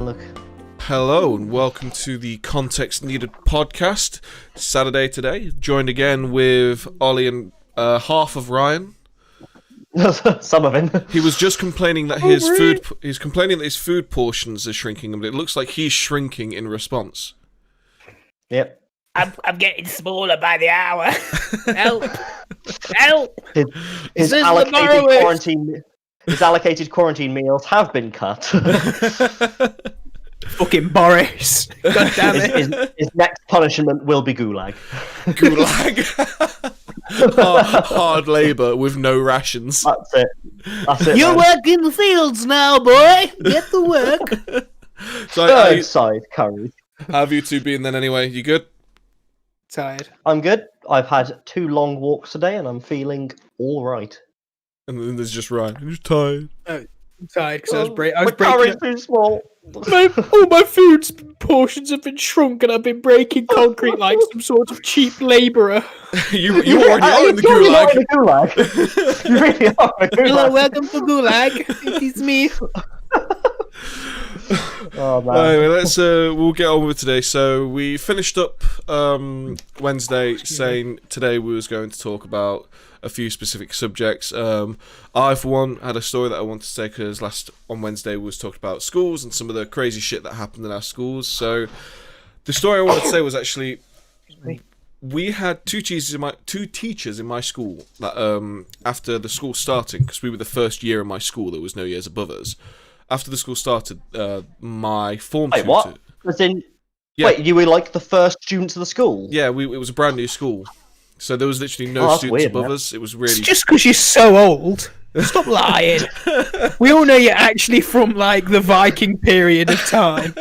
Look. Hello and welcome to the Context Needed podcast. Saturday today, joined again with Ollie and half of Ryan. Some of him. He was just complaining that he's complaining that his food portions are shrinking, but it looks like he's shrinking in response. Yep. I'm getting smaller by the hour. Help! Help! His allocated quarantine meals have been cut. Fucking Boris. God damn it. His next punishment will be Gulag. Gulag. Hard labour with no rations. That's it. You work in the fields now, boy. Get to work. So, side curry. how have you two been then anyway? You good? Tired. I'm good. I've had 2 long walks today and I'm feeling all right. And then there's just Ryan. I'm just tired. I'm tired because I was breaking. My curry's too small. All my food portions have been shrunk and I've been breaking concrete like some sort of cheap labourer. you already are in the Gulag. You really are in the Gulag. Hello, welcome to Gulag. It is me. Oh man. Anyway, we'll get on with today. So we finished up Wednesday saying today we was going to talk about a few specific subjects. I, for one, had a story that I wanted to say because on Wednesday we was talking about schools and some of the crazy shit that happened in our schools. So the story I wanted to say was actually we had two teachers in my school that after the school starting, because we were the first year in my school, there was no years above us. After the school started, my form tutor... What? As in, Yeah. Wait, you were like the first students of the school? Yeah, it was a brand new school. So there was literally no students above us. It was really... It's just because you're so old. Stop lying. We all know you're actually from, like, the Viking period of time.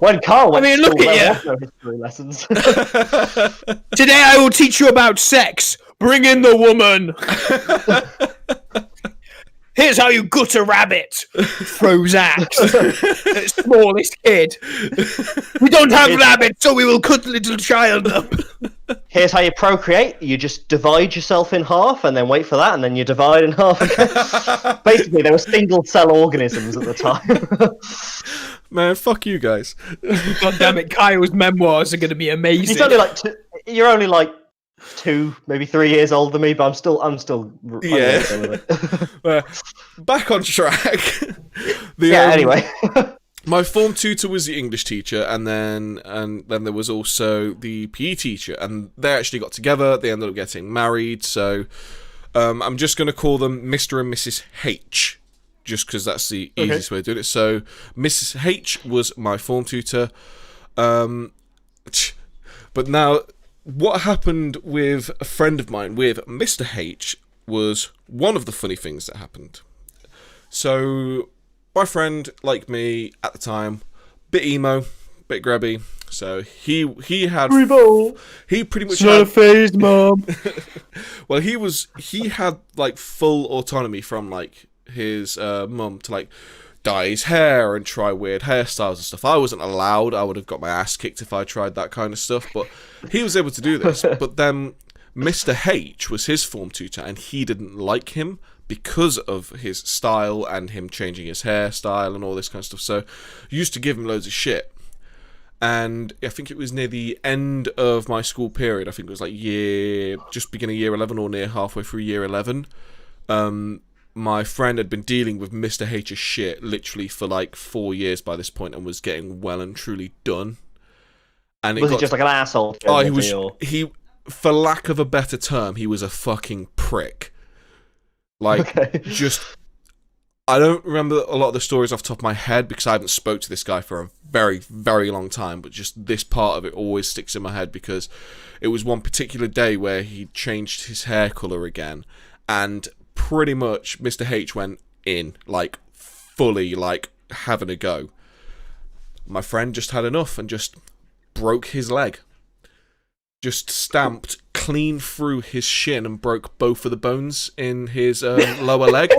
When Carl went to look school, at there you. was no history lessons. Today I will teach you about sex. Bring in the woman. Here's how you gut a rabbit. Throws axe at smallest kid. We don't have rabbits, so we will cut little child up. Here's how you procreate. You just divide yourself in half and then wait for that, and then you divide in half again. Basically, there were single-cell organisms at the time. Man, fuck you guys. God damn it, Kyle's memoirs are going to be amazing. You're only like 2, maybe 3 years older than me, but I'm still. Yeah. Back on track. Anyway. My form tutor was the English teacher, and then there was also the PE teacher, and they actually got together. They ended up getting married, so I'm just going to call them Mr. and Mrs. H, just because that's the easiest way of doing it. So Mrs. H was my form tutor, but now what happened with a friend of mine with Mr. H was one of the funny things that happened. So my friend, like me at the time, bit emo, bit grabby. So he pretty much had phased, Mom. well, he had like full autonomy from like his mum to like dye his hair and try weird hairstyles and stuff. I wasn't allowed. I would have got my ass kicked if I tried that kind of stuff, but he was able to do this. But then Mr. H was his form tutor, and he didn't like him because of his style and him changing his hairstyle and all this kind of stuff. So he used to give him loads of shit. And I think it was near the end of my school period. I think it was like just beginning year 11 or near halfway through year 11. My friend had been dealing with Mr. H's shit literally for like 4 years by this point and was getting well and truly done. And Was he just like an asshole? He, for lack of a better term, he was a fucking prick. Like, I don't remember a lot of the stories off the top of my head because I haven't spoke to this guy for a very, very long time, but just this part of it always sticks in my head because it was one particular day where he changed his hair colour again, and pretty much Mr. H went in, like, fully, like, having a go. My friend just had enough and just broke his leg. Just stamped clean through his shin and broke both of the bones in his lower leg.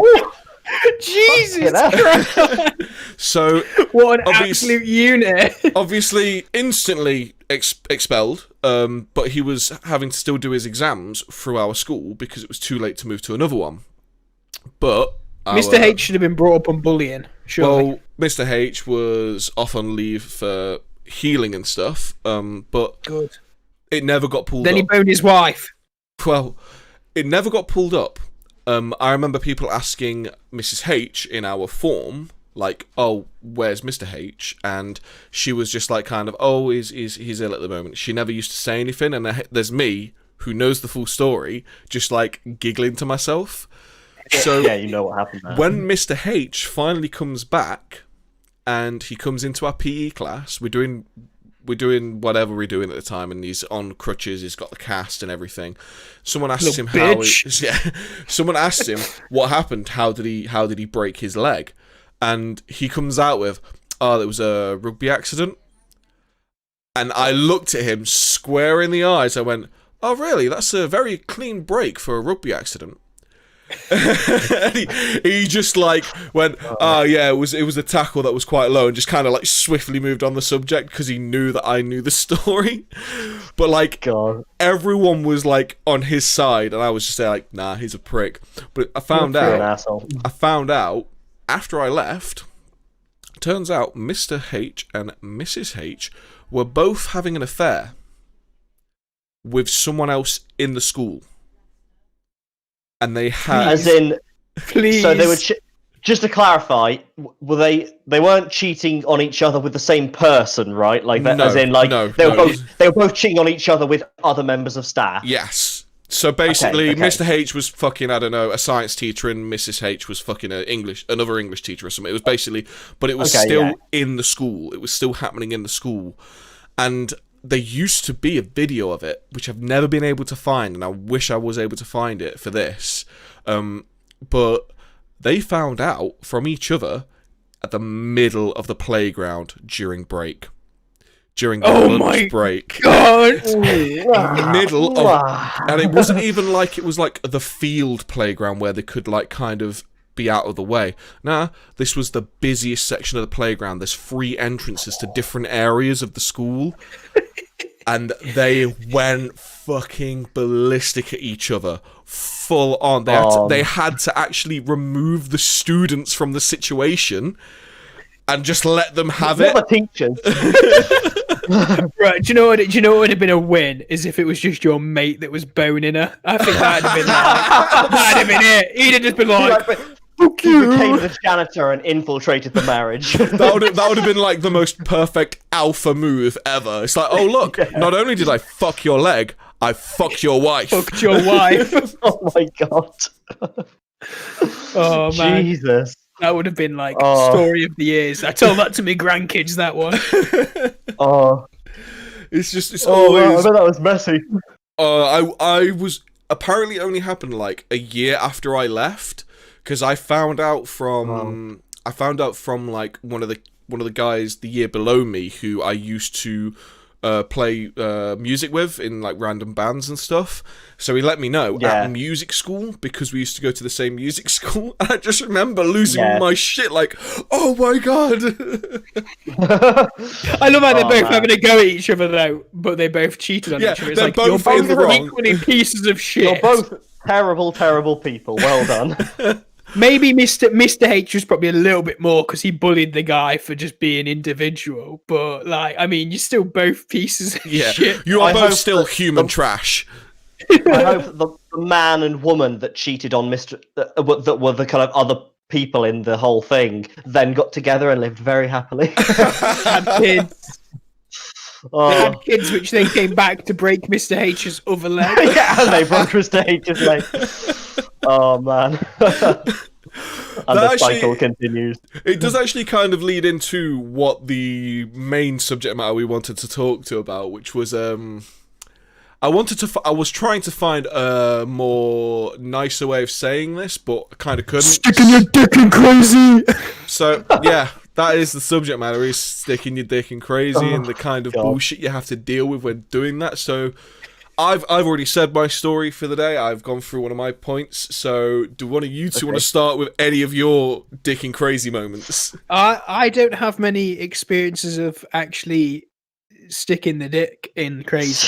Jesus Christ! So what an absolute unit! Obviously, instantly expelled. But he was having to still do his exams through our school because it was too late to move to another one. But Mr. H should have been brought up on bullying. Surely. Well, Mr. H was off on leave for healing and stuff, but Good. it never got pulled Then up. he boned his wife. Well, it never got pulled up. I remember people asking Mrs. H in our form, like, "Oh, where's Mr. H?" And she was just like, kind of, "Oh, he's ill at the moment." She never used to say anything, and there's me, who knows the full story, just like giggling to myself. So Yeah, you know what happened there. when Mr. H finally comes back, and he comes into our PE class, we're doing whatever we're doing at the time, and he's on crutches, he's got the cast and everything. Someone asks him someone asked him what happened, how did he break his leg? And he comes out with, "Oh, it was a rugby accident." And I looked at him square in the eyes. I went, "Oh, really? That's a very clean break for a rugby accident." And he just like went, "Oh yeah, it was a tackle that was quite low," and just kind of like swiftly moved on the subject because he knew that I knew the story. But like, God. everyone was like on his side, and I was just there like, "Nah, he's a prick." But I found You're an out asshole. after I left. Turns out Mr. H and Mrs. H were both having an affair with someone else in the school. And they had... As in, Please. so they were. Just to clarify, were they weren't cheating on each other with the same person, right? Like that, No, as in, like no, they were no. both cheating on each other with other members of staff. Yes. So basically, Okay. Mr. H was fucking, I don't know, a science teacher, and Mrs. H was fucking another English teacher or something. It was basically... But it was still in the school. It was still happening in the school. And there used to be a video of it, which I've never been able to find, and I wish I was able to find it for this. But they found out from each other at the middle of the playground during break. During the lunch break. God. In the middle of... And it wasn't even like it was like the field playground where they could like kind of be out of the way. Nah, this was the busiest section of the playground. There's 3 entrances to different areas of the school. And they went fucking ballistic at each other. Full on. They had to actually remove the students from the situation and just let them have it. Not the teachers. Right, do you know what would have been a win? Is if it was just your mate that was boning her. I think that'd have been that'd have been it. He'd have just been like, "Fuck He you." became the janitor and infiltrated the marriage. That would have been like the most perfect alpha move ever. It's like, oh look, not only did I fuck your leg, I fucked your wife. Fucked your wife. Oh my god. Oh man, Jesus. that would have been like story of the years. I told that to my grandkids. That one. Oh. It's Oh, wow, I always. bet that was messy. I was apparently only happened like a year after I left, because I found out from like one of the guys the year below me who I used to play music with in like random bands and stuff. So he let me know at music school, because we used to go to the same music school. And I just remember losing my shit, like, oh my god. I love how they're both having a go at each other though, but they both cheated on each other. It's they're like both you're in the both wrong. equally pieces of shit. You're both terrible, terrible people. Well done. Maybe Mr. H was probably a little bit more because he bullied the guy for just being individual. But like, I mean, you're still both pieces of shit. You are I both hope still that human trash. I hope the man and woman that cheated on that were the kind of other people in the whole thing then got together and lived very happily. Had kids. They had kids, which then came back to break Mr. H's other leg. Yeah, and they broke Mr. H's leg. Oh man. And the cycle continues. It does actually kind of lead into what the main subject matter we wanted to talk to about, which was I was trying to find a more nicer way of saying this, but I kind of couldn't. Sticking your dick in crazy. So yeah, that is the subject matter: is sticking your dick in crazy and the kind of bullshit you have to deal with when doing that. So I've already said my story for the day. I've gone through one of my points. So do one of you two want to start with any of your dick and crazy moments? I don't have many experiences of actually sticking the dick in crazy.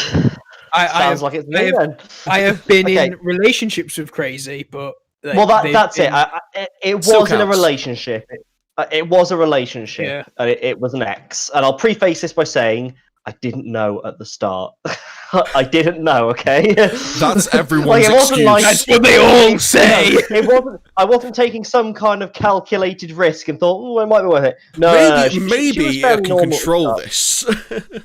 Sounds like it's me then. I have been in relationships with crazy, but Well, that's it. It Still was in a counts. relationship. It was a relationship. Yeah. And it was an ex. And I'll preface this by saying I didn't know at the start. I didn't know. Okay. That's everyone's it wasn't excuse. That's what they all say. It wasn't. I wasn't taking some kind of calculated risk and thought, "Oh, it might be worth it." No, maybe no, maybe was I very can normal control stuff. this.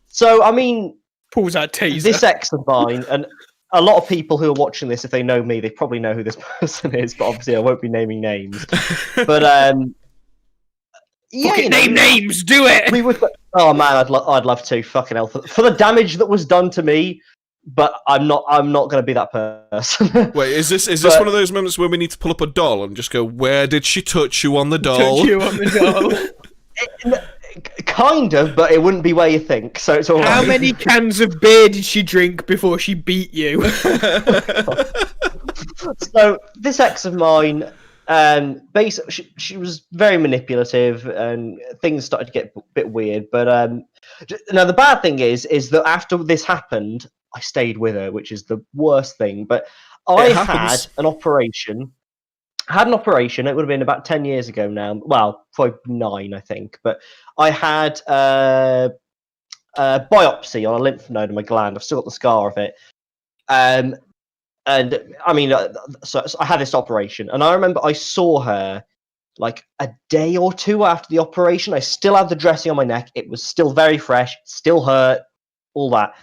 So I mean, Pulls out taser. this ex of mine, and a lot of people who are watching this, if they know me, they probably know who this person is. But obviously, I won't be naming names. But yeah, Fucking name names. Do it. we would. Oh man, I'd love to. Fucking hell, for the damage that was done to me. But I'm not going to be that person. Wait, is this one of those moments where we need to pull up a doll and just go, where did she touch you on the doll? Touch you on the doll. Kind of, but it wouldn't be where you think. So it's all How right. many cans of beer did she drink before she beat you? So this ex of mine, basically, she was very manipulative, and things started to get a bit weird. But now the bad thing is that after this happened, I stayed with her, which is the worst thing. But I had an operation. It would have been about 10 years ago now. Well, probably 9, I think. But I had a biopsy on a lymph node in my gland. I've still got the scar of it. And I mean, so I had this operation, and I remember I saw her like a day or two after the operation. I still had the dressing on my neck. It was still very fresh, still hurt, all that.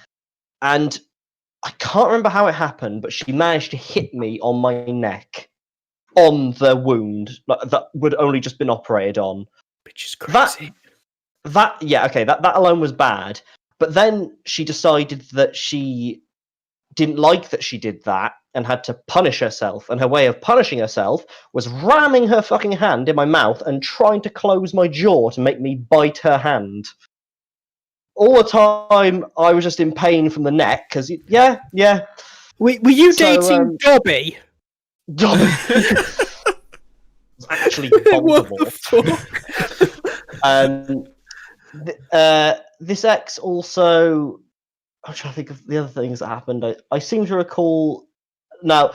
And I can't remember how it happened, but she managed to hit me on my neck, on the wound that would only just been operated on. Which is crazy. That alone was bad. But then she decided that she didn't like that she did that and had to punish herself. And her way of punishing herself was ramming her fucking hand in my mouth and trying to close my jaw to make me bite her hand. All the time, I was just in pain from the neck, because, yeah. Were you dating Dobby? Dobby. It's actually What possible. the fuck? This ex also... I'm trying to think of the other things that happened. I seem to recall... Now,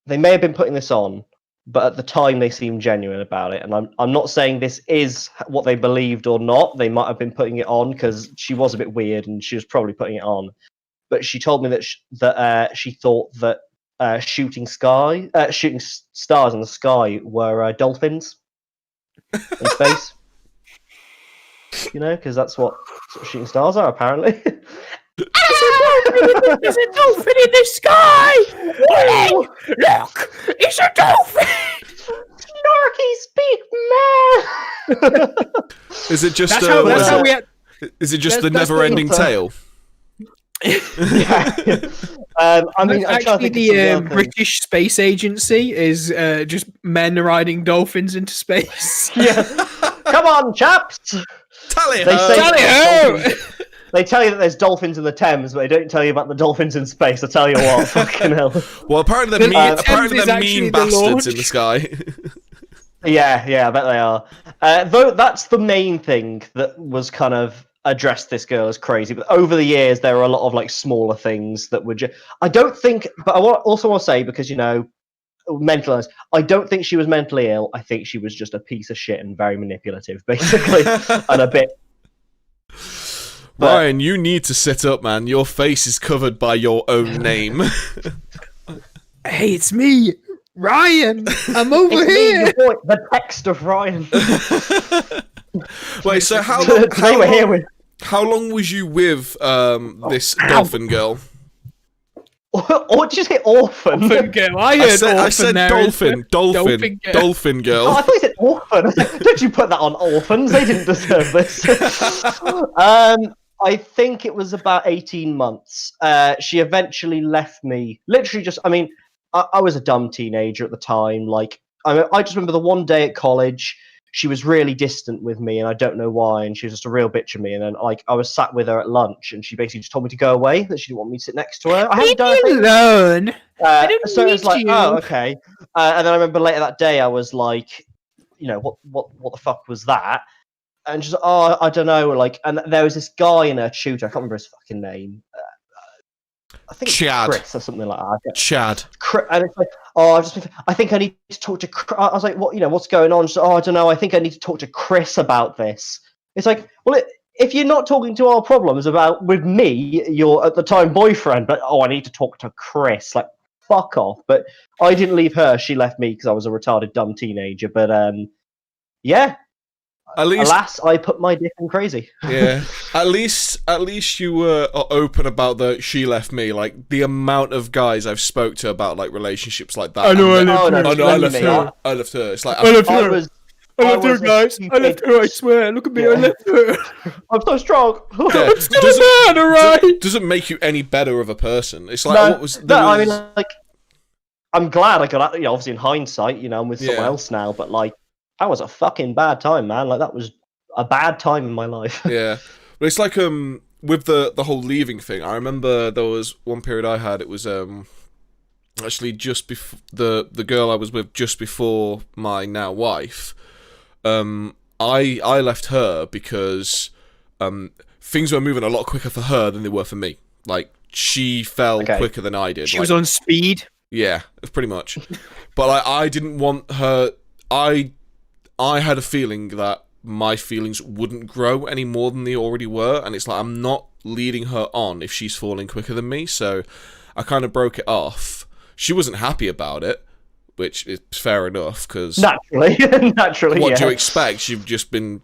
they may have been putting this on, but at the time they seemed genuine about it. And I'm not saying this is what they believed or not. They might have been putting it on because she was a bit weird and she was probably putting it on. But she told me that she thought that shooting stars in the sky were dolphins in space. You know, because that's what shooting stars are, apparently. There's a dolphin in the sky! Willie! Look! It's a dolphin! Snarky, speak, man! Is it just is it just the never-ending tale? Yeah. I mean, I'm trying to actually, think of the some other British Space Agency is just men riding dolphins into space. Yeah. Come on, chaps! Tally They ho! say Tally ho! They tell you that there's dolphins in the Thames, but they don't tell you about the dolphins in space. I tell you what, fucking hell. Well, apparently they're mean the bastards launch. in the sky. Yeah, I bet they are. Though that's the main thing that was kind of addressed this girl as crazy. But over the years, there are a lot of like smaller things that would. I don't think, but I also want to say, because you know, mental illness. I don't think she was mentally ill. I think she was just a piece of shit and very manipulative, basically, and a bit. But, Ryan, you need to sit up, man. Your face is covered by your own name. Hey, it's me, Ryan. I'm over here. Me, your boy, the text of Ryan. Wait, so how long was you with this dolphin girl? Or did you say orphan? Orphan girl. I said dolphin girl. Oh, I thought you said orphan. Don't you put that on orphans? They didn't deserve this. I think it was about 18 months. She eventually left me. Literally just, I mean, I was a dumb teenager at the time. Like, I just remember the one day at college, she was really distant with me, and I don't know why, and she was just a real bitch of me. And then, like, I was sat with her at lunch, and she basically just told me to go away, that she didn't want me to sit next to her. I hadn't done anything. Alone. I didn't so it was like, you. oh, okay. And then I remember later that day, I was like, you know, what the fuck was that? And she's like, oh, I don't know. Like, and there was this guy in her tutor. I can't remember his fucking name. I think it's Chad. Chris or something like that. Chad. and it's like, oh, I think I need to talk to. I was like, what? What's going on? So, I don't know. I think I need to talk to Chris about this. It's like, well, if you're not talking to our problems with me, your at the time boyfriend, but I need to talk to Chris. Like, fuck off. But I didn't leave her. She left me because I was a retarded, dumb teenager. But yeah. Alas, I put my dick in crazy. Yeah. At least you were open about the she left me. Like the amount of guys I've spoke to about like relationships like that. I left her. I left her. It's like I left her, guys. I left her. I swear. Look at me. I left her. I'm so strong. Yeah. I'm still a man, alright. Doesn't make you any better of a person. It's like I mean, like, I'm glad I got out. Obviously in hindsight, I'm with someone else now. But like, that was a fucking bad time, man. Like, that was a bad time in my life. Yeah, but it's like with the whole leaving thing. I remember there was one period I had. It was actually just before the girl I was with just before my now wife. I left her because things were moving a lot quicker for her than they were for me. Like, she fell quicker than I did. She was on speed. Yeah, pretty much. But like, I didn't want her. I had a feeling that my feelings wouldn't grow any more than they already were, and it's like, I'm not leading her on if she's falling quicker than me, so I kind of broke it off. She wasn't happy about it, which is fair enough, because naturally, what do you expect? You've just been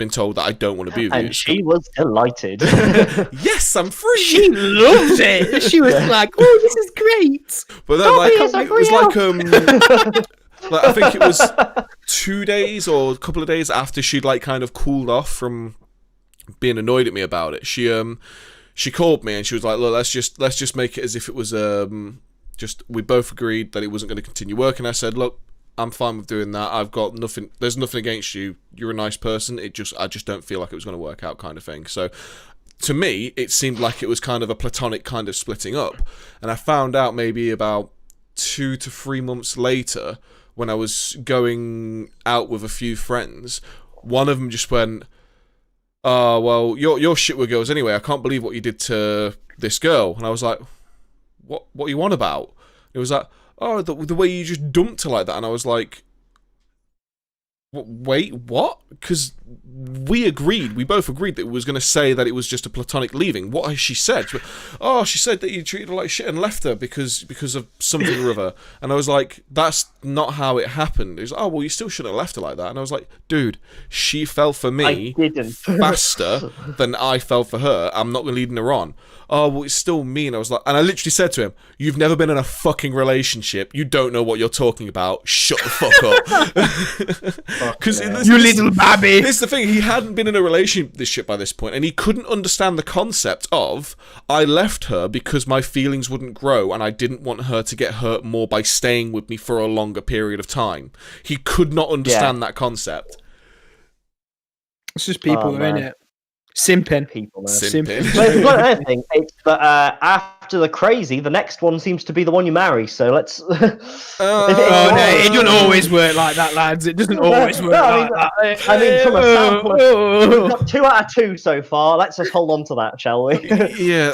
told that I don't want to be with you. And she was delighted. Yes, I'm free. She loved it. She was like, "Oh, this is great." But then, it was like like, I think it was 2 days or a couple of days after she'd like kind of cooled off from being annoyed at me about it. She called me and she was like, "Look, let's just make it as if it was just we both agreed that it wasn't going to continue working." I said, "Look, I'm fine with doing that. I've got nothing. There's nothing against you. You're a nice person. I just don't feel like it was going to work out," kind of thing. So to me, it seemed like it was kind of a platonic kind of splitting up, and I found out maybe about 2 to 3 months later, when I was going out with a few friends, one of them just went, "Oh, well, you're shit with girls anyway. I can't believe what you did to this girl." And I was like, what are you on about? It was like, "Oh, the way you just dumped her like that." And I was like, wait, what? Because we both agreed that it was going to say that it was just a platonic leaving. What has she said? She said that you treated her like shit and left her because of something or other. And I was like, that's not how it happened. It was, "Oh, well, you still shouldn't have left her like that." And I was like, dude, she fell for me faster than I fell for her. I'm not leading her on. "Oh, well, it's still me." And I was like, and I literally said to him, "You've never been in a fucking relationship. You don't know what you're talking about. Shut the fuck up." Because you little babby. It's the thing. He hadn't been in a relationship by this point, and he couldn't understand the concept of, I left her because my feelings wouldn't grow, and I didn't want her to get hurt more by staying with me for a longer period of time. He could not understand that concept. It's just people, ain't it? Simping. People, Simping. But it's another thing. It's that after the crazy, the next one seems to be the one you marry. So let's. No, it doesn't always work like that, lads. It doesn't always work like that. I mean, from a sample, we've got 2 out of 2 so far. Let's just hold on to that, shall we? Yeah,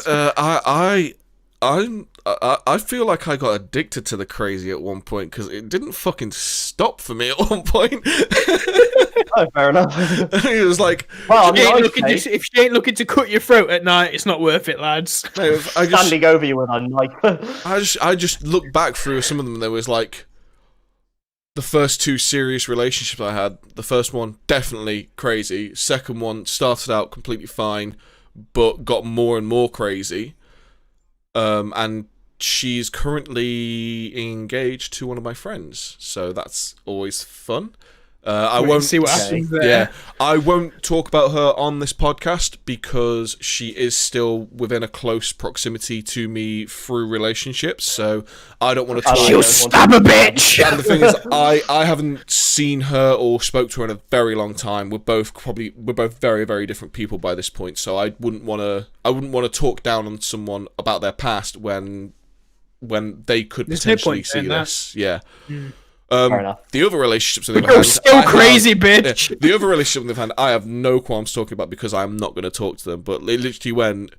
I feel like I got addicted to the crazy at one point because it didn't fucking stop for me at one point. Oh, fair enough. It was like, well, if she ain't looking to cut your throat at night, it's not worth it, lads. Standing over you with a knife. I just looked back through some of them, and there was like the first 2 serious relationships I had. The first one, definitely crazy. Second one started out completely fine, but got more and more crazy. And she's currently engaged to one of my friends, so that's always fun. I won't see what happens there. Yeah, I won't talk about her on this podcast because she is still within a close proximity to me through relationships, so I don't want to talk. She'll stab a bitch. And the thing is, I haven't seen her or spoke to her in a very long time. We're both very, very different people by this point, so I wouldn't want to talk down on someone about their past when they could potentially see this. Yeah. Fair enough. The other relationships that they've had, you're still crazy, bitch. Yeah, the other relationship they've had, I have no qualms talking about because I'm not going to talk to them. But it literally went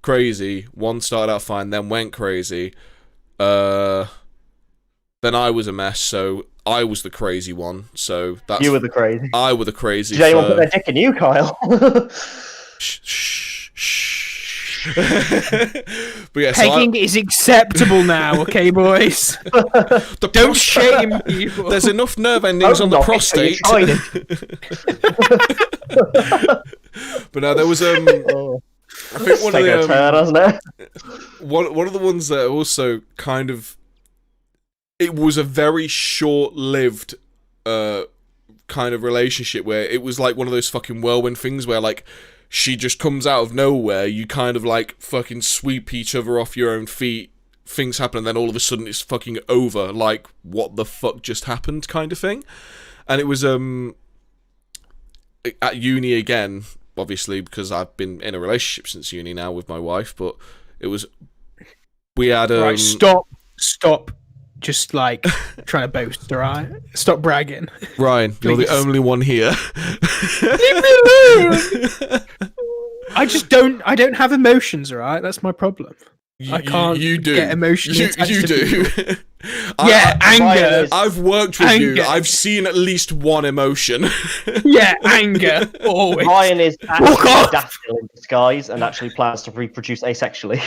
crazy. One started out fine, then went crazy. then I was a mess, so I was the crazy one. So that's You were the crazy. I were the crazy. Did anyone put their dick in you, Kyle? Shh. But yeah, Pegging is acceptable now, okay, boys? Don't shame people. There's enough nerve endings on the prostate. But no, there was I think one of the turn, hasn't it? one of the ones that also kind of, it was a very short-lived kind of relationship where it was like one of those fucking whirlwind things where like she just comes out of nowhere, you kind of like fucking sweep each other off your own feet, things happen, and then all of a sudden it's fucking over, like what the fuck just happened kind of thing. And it was at uni again, obviously, because I've been in a relationship since uni now with my wife, but it was, we had Right, stop just like trying to boast, alright? Stop bragging. Ryan, you're the only one here. I don't have emotions, alright? That's my problem. I can't you do. get emotions. You do. Yeah, anger. I've worked with Anger. you. I've seen at least one emotion. Yeah, anger. Always. Ryan is actually a dactyl in disguise and actually plans to reproduce asexually.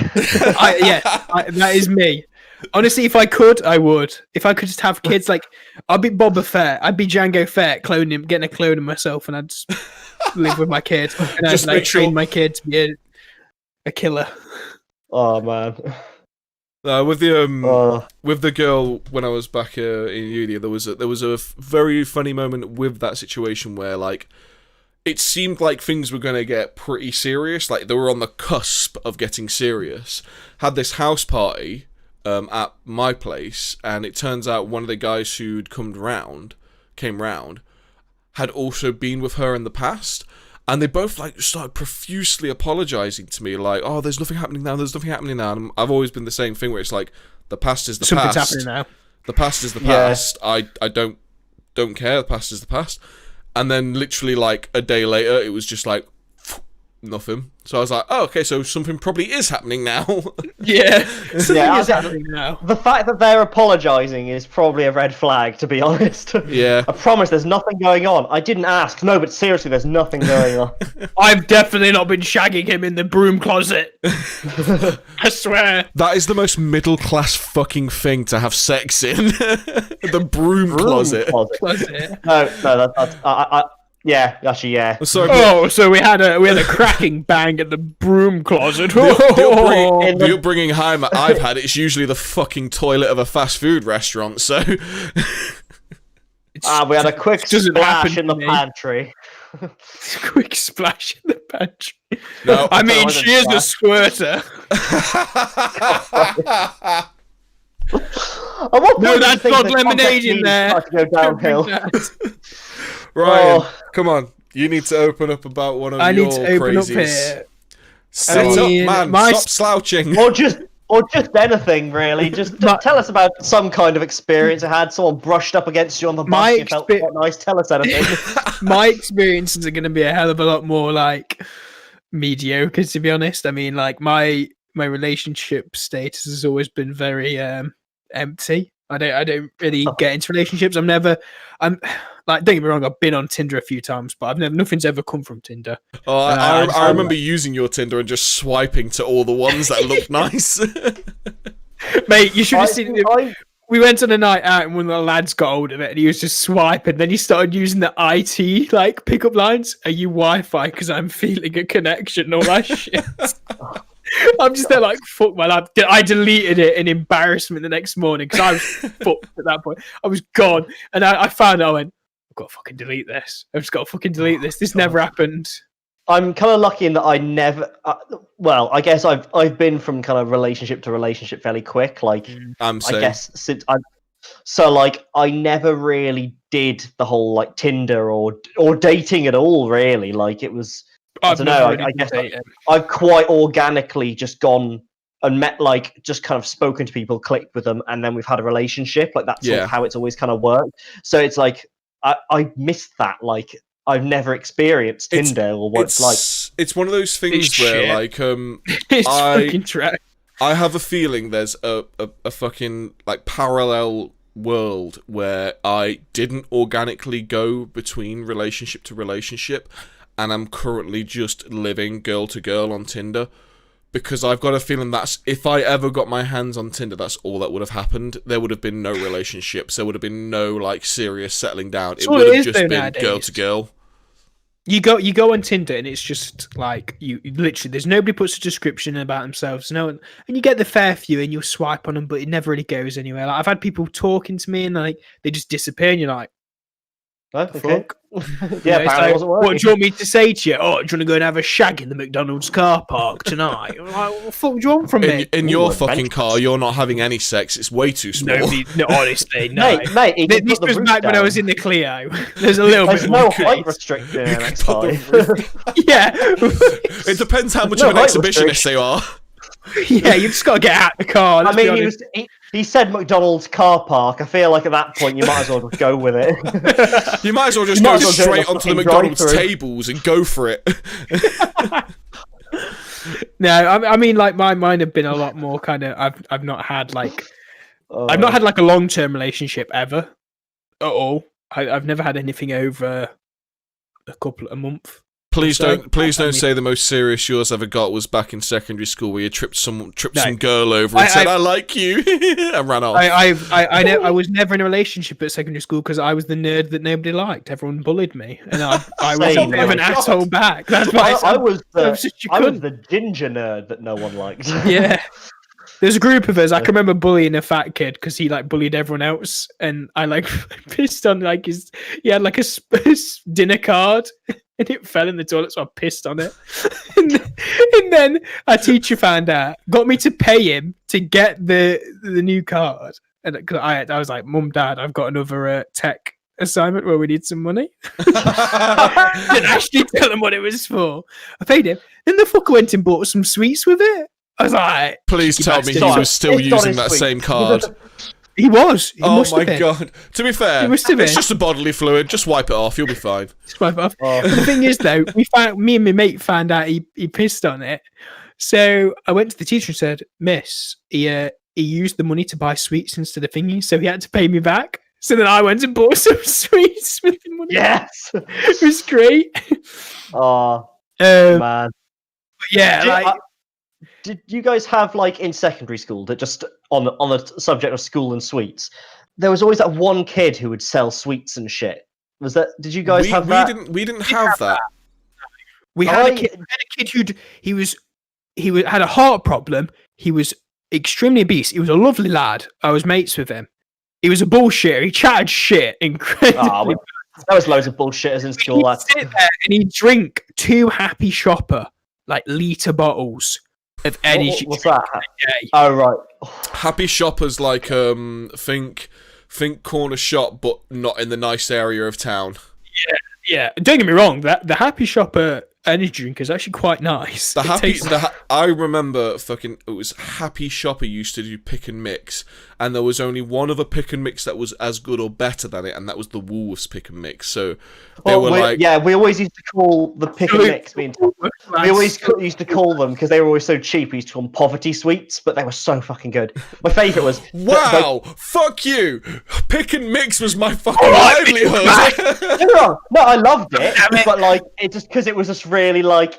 That is me. Honestly, if I could, I would. If I could just have kids, like, I'd be Boba Fett. I'd be Jango Fett, getting a clone of myself, and I'd just live with my kid. And Just I'd make train sure- my kid to be a killer. Oh man. With the girl when I was back in uni, there was a very funny moment with that situation where like it seemed like things were going to get pretty serious, like they were on the cusp of getting serious. Had this house party at my place, and it turns out one of the guys who'd came round, had also been with her in the past. And they both like started profusely apologizing to me, like, "Oh, there's nothing happening now. There's nothing happening now." And I've always been the same thing where it's like, the past is the Something's past. happening now. The past is the past. I don't care. The past is the past. And then literally like a day later, it was just like nothing. So I was like, "Oh, okay. So something probably is happening now." Yeah, something I is think happening now. The fact that they're apologising is probably a red flag, to be honest. Yeah. I promise there's nothing going on. I didn't ask. No, but seriously, there's nothing going on. I've definitely not been shagging him in the broom closet. I swear. That is the most middle class fucking thing to have sex in. The broom closet. Closet. No, that's yeah, actually, yeah. Sorry, Oh, so we had a cracking bang at the broom closet. the upbringing I've had, it's usually the fucking toilet of a fast food restaurant, so... We had a quick doesn't happen splash in to the me. pantry. Quick splash in the pantry. No, I mean, wasn't she is a splash. squirter. At what No, point do you that's think not the lemonade contact in needs there. start to go downhill. Ryan, Oh. come on. You need to open up about one of I your need to open up crazies. here. Sit I mean, up, man. my- Stop slouching. Or just anything, really. Just tell us about some kind of experience you had. Someone brushed up against you on the bus. My You felt quite nice. Tell us anything. My experiences are going to be a hell of a lot more like mediocre, to be honest. I mean, like my relationship status has always been very empty. I don't really get into relationships. I'm like, don't get me wrong, I've been on Tinder a few times, but nothing's ever come from Tinder. Oh, I remember using your Tinder and just swiping to all the ones that looked nice. Mate, you should have seen it. I- We went on a night out and one of the lads got hold of it and he was just swiping. Then he started using the IT like pickup lines. Are you Wi-Fi? Because I'm feeling a connection. All that shit. I'm just there like, fuck my lad. I deleted it in embarrassment the next morning because I was fucked at that point. I was gone. And I found out, I went, I've got to fucking delete this. I've just got to fucking delete this. This never happened. I'm kind of lucky in that I never. Well, I guess I've been from kind of relationship to relationship fairly quick. Like, I'm I saying. guess since so like I never really did the whole like Tinder or dating at all. Really, like it was. I don't know. I guess I've quite organically just gone and met, like, just kind of spoken to people, clicked with them, and then we've had a relationship. Like that's sort of how it's always kind of worked. So it's like I missed that. Like I've never experienced Tinder or what it's like. It's one of those things It's where shit. like It's fucking trash. I have a feeling there's a fucking like parallel world where I didn't organically go between relationship to relationship, and I'm currently just living girl to girl on Tinder. Because I've got a feeling that's, if I ever got my hands on Tinder, that's all that would have happened. There would have been no relationships. There would have been no, like, serious settling down. It would have just been nowadays. Girl to girl. You go on Tinder and it's just like you literally. There's nobody puts a description about themselves. No one, and you get the fair few and you'll swipe on them, but it never really goes anywhere. Like, I've had people talking to me and like they just disappear, and you're like, okay. Yeah, like, what do you want me to say to you? Oh, do you want to go and have a shag in the McDonald's car park tonight? I'm like, what the fuck do you want from me? In your fucking car, you're not having any sex. It's way too small. No, honestly, no. Mate, this was back when I was in the Clio. There's a little There's bit no more height restriction in an Yeah. It depends how much of an exhibitionist they are. Yeah, you just got to get out of the car. I mean, he said McDonald's car park. I feel like at that point you might as well just go with it. You might as well just go straight onto the McDonald's tables and go for it. No, I mean, like mine have been a lot more kind of. I've not had like a long-term relationship ever at all. I've never had anything over a month. Please don't say the most serious yours ever got was back in secondary school where you tripped some girl over and said I like you and ran off. I was never in a relationship at secondary school because I was the nerd that nobody liked. Everyone bullied me, and I was a bit of an asshole back. That's why I was the ginger nerd that no one liked. Yeah. There's a group of us. I can remember bullying a fat kid because he like bullied everyone else, and I like pissed on like he had like a dinner card, and it fell in the toilet, so I pissed on it. and then our teacher found out, got me to pay him to get the new card, and cause I was like, "Mum, Dad, I've got another tech assignment where we need some money." Didn't actually tell him what it was for. I paid him. Then the fucker went and bought some sweets with it. I was like, please tell me he was still using that same card. He was. Oh my god. To be fair, it's just a bodily fluid. Just wipe it off. You'll be fine. Just wipe it off. Oh. But the thing is, though, me and my mate found out he pissed on it. So I went to the teacher and said, "Miss, he used the money to buy sweets instead of thingy, so he had to pay me back." So then I went and bought some sweets with the money. Yes. It was great. Oh, man. Yeah, did you guys have, like, in secondary school, that just on the subject of school and sweets, there was always that one kid who would sell sweets and shit? Did you guys have that? We didn't have that. We had a kid who had a heart problem. He was extremely obese. He was a lovely lad. I was mates with him. He was a bullshitter. He chatted shit incredibly. There was loads of bullshitters in school. He'd sit there and he'd drink 2 Happy Shopper, like, litre bottles of energy. What's that? Oh, right. Happy Shoppers, like, think corner shop, but not in the nice area of town. Yeah. Don't get me wrong. The Happy Shopper energy drink is actually quite nice. I remember it was Happy Shopper used to do pick and mix, and there was only one other pick and mix that was as good or better than it, and that was the Woolworths pick and mix. So we always used to call the pick and mix. We always used to call them, because they were always so cheap, we used to call them poverty sweets, but they were so fucking good. My favourite was fuck you! Pick and mix was my fucking livelihood. No, I loved it, but like it just because it was just really like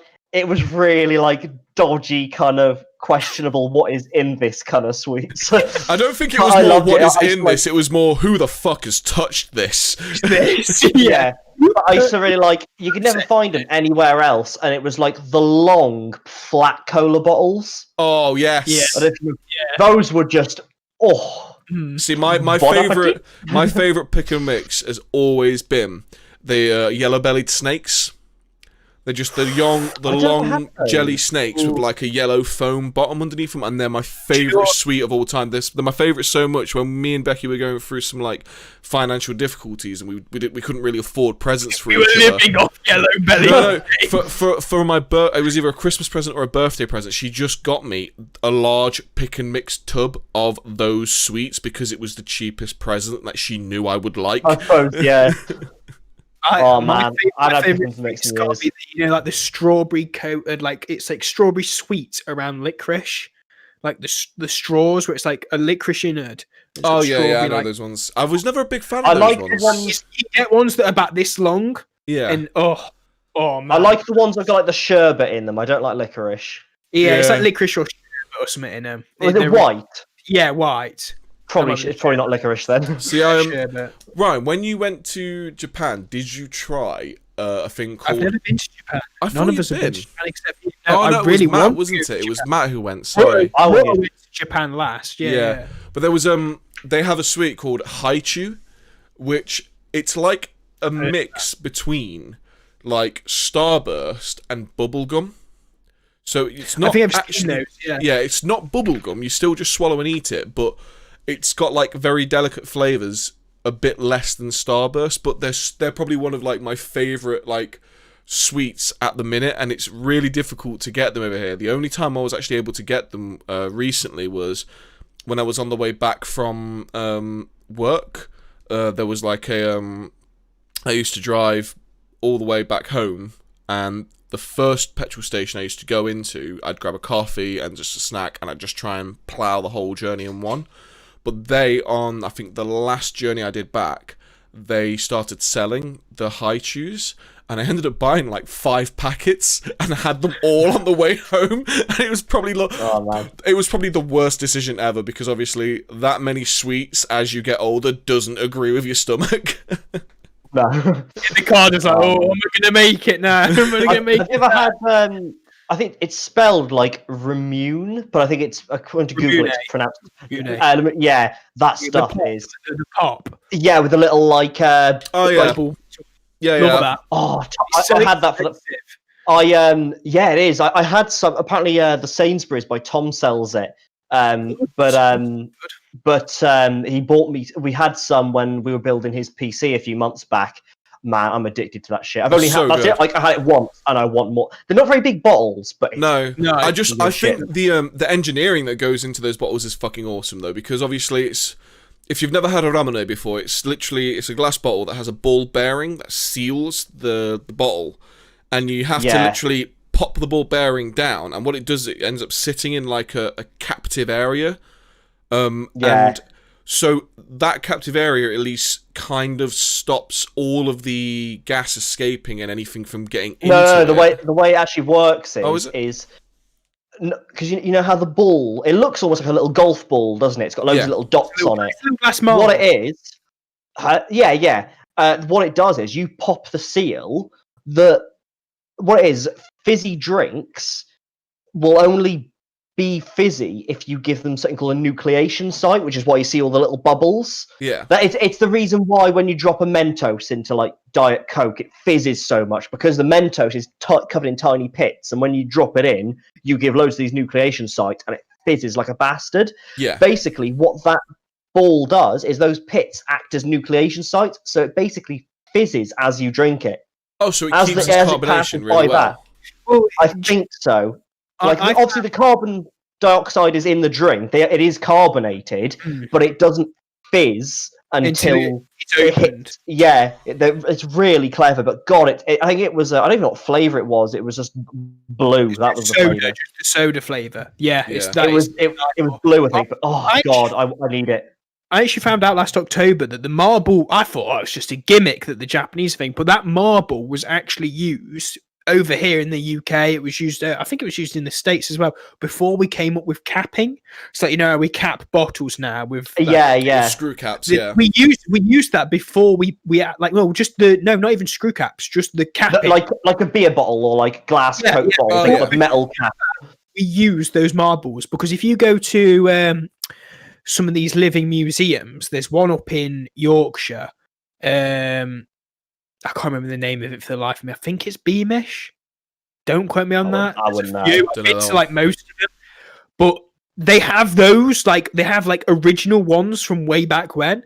dodgy, kind of questionable what is in this kind of sweets. I don't think it was more what is in this, it was more who the fuck has touched this. Yeah. But I used to really like, you could never find them anywhere else, and it was like the long flat cola bottles. Oh yes. Yeah. Those were just See, my favorite pick and mix has always been the yellow-bellied snakes. They're just the long jelly snakes with like a yellow foam bottom underneath them, and they're my favourite sweet of all time. They're my favourite so much when me and Becky were going through some like financial difficulties, and we couldn't really afford presents for each other. We were living off yellow belly. No, for my it was either a Christmas present or a birthday present. She just got me a large pick and mix tub of those sweets because it was the cheapest present that she knew I would like. I suppose, yeah. My favorite mix got to be, like the strawberry coated, like it's like strawberry sweet around licorice, like the straws where it's like a licorice innard Oh yeah, I know like, those ones. I was never a big fan I of like those the ones. ones. you get ones that are about this long, Yeah, and oh man, I like the ones that got like the sherbet in them. I don't like licorice. yeah, it's like Yeah. licorice or sherbet or something in them. Was it They're- white? Yeah, white. Probably. Come on, It's probably not licorice then. See, Sherbet. Ryan, when you went to Japan, did you try a thing called? I've never been to Japan. I None thought of you'd us have been to been. Japan except you. Oh I no, really it was Matt, want wasn't to it? It go was to Matt who went. Japan. Sorry. I Well, I went. went to Japan last. Yeah. Yeah. But there was they have a sweet called haichu, which it's like a mix between like Starburst and bubblegum. So it's not I think I've actually seen those. Yeah. it's not bubblegum. You still just swallow and eat it, but it's got like very delicate flavors, a bit less than Starburst, but they're probably one of like my favorite like sweets at the minute, and it's really difficult to get them over here. The only time I was actually able to get them recently was when I was on the way back from work. There was like I used to drive all the way back home, and the first petrol station I used to go into, I'd grab a coffee and just a snack, and I'd just try and plough the whole journey in one. But I think the last journey I did back, they started selling the haichus, and I ended up buying like 5 packets, and I had them all on the way home. And it was probably it was probably the worst decision ever, because obviously that many sweets as you get older doesn't agree with your stomach. No. The card is like, oh, am I gonna make it now? Am I gonna make I've it? never had. I think it's spelled like Ramune, but I think it's according to Google, it's pronounced. Yeah, that stuff is. The pop. Yeah, with a little like. Oh yeah, Love yeah. that. Oh, It's so I had that for the. expensive. Yeah, it is. I had some. Apparently, the Sainsbury's by Tom sells it. But he bought me. We had some when we were building his PC a few months back. Man, I'm addicted to that shit. I've only had that's it. Like I had it once, and I want more. They're not very big bottles, but No, I think shit. the engineering that goes into those bottles is fucking awesome though, because obviously if you've never had a ramen before, it's a glass bottle that has a ball bearing that seals the bottle, and you have to literally pop the ball bearing down, and what it does, it ends up sitting in like a captive area, and so that captive area at least kind of stops all of the gas escaping and anything from getting into No, it. the way it actually works is because you know how the ball, it looks almost like a little golf ball, doesn't it? It's got loads of little dots on it. What it is, what it does is you pop the seal. What it is, fizzy drinks will only be fizzy if you give them something called a nucleation site, which is why you see all the little bubbles. Yeah. It's the reason why when you drop a Mentos into like Diet Coke, it fizzes so much, because the Mentos is covered in tiny pits, and when you drop it in, you give loads of these nucleation sites, and it fizzes like a bastard. Yeah. Basically, what that ball does is those pits act as nucleation sites, so it basically fizzes as you drink it. Oh, so it keeps its carbonation really well. Well, I think so. Like obviously, the carbon dioxide is in the drink. It is carbonated, but it doesn't fizz until it's opened. Yeah, it's really clever. But God, I think it was. I don't even know what flavor it was. It was just blue. That was the soda, flavor. just the soda flavor. Yeah, It was blue, I think. But God, I need it. I actually found out last October that the marble, I thought it was just a gimmick, that the Japanese thing, but that marble was actually used over here in the UK. It was used, I think it was used in the States as well, before we came up with capping. So, you know, we cap bottles now with... Screw caps, yeah. We used that before we like, well, just not even screw caps, just the capping. Like a beer bottle or like glass Coke bottle, with a metal cap. We use those marbles because if you go to... some of these living museums, there's one up in Yorkshire. I can't remember the name of it for the life of me. I think it's Beamish. Don't quote me on that. I wouldn't know. It's like most of them, but they have those. Like they have like original ones from way back when.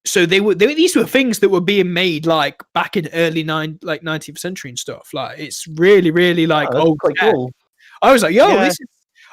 So these were things that were being made like back in early 19th century and stuff. Like it's really, really like old. Quite cool. I was like, yo, this is.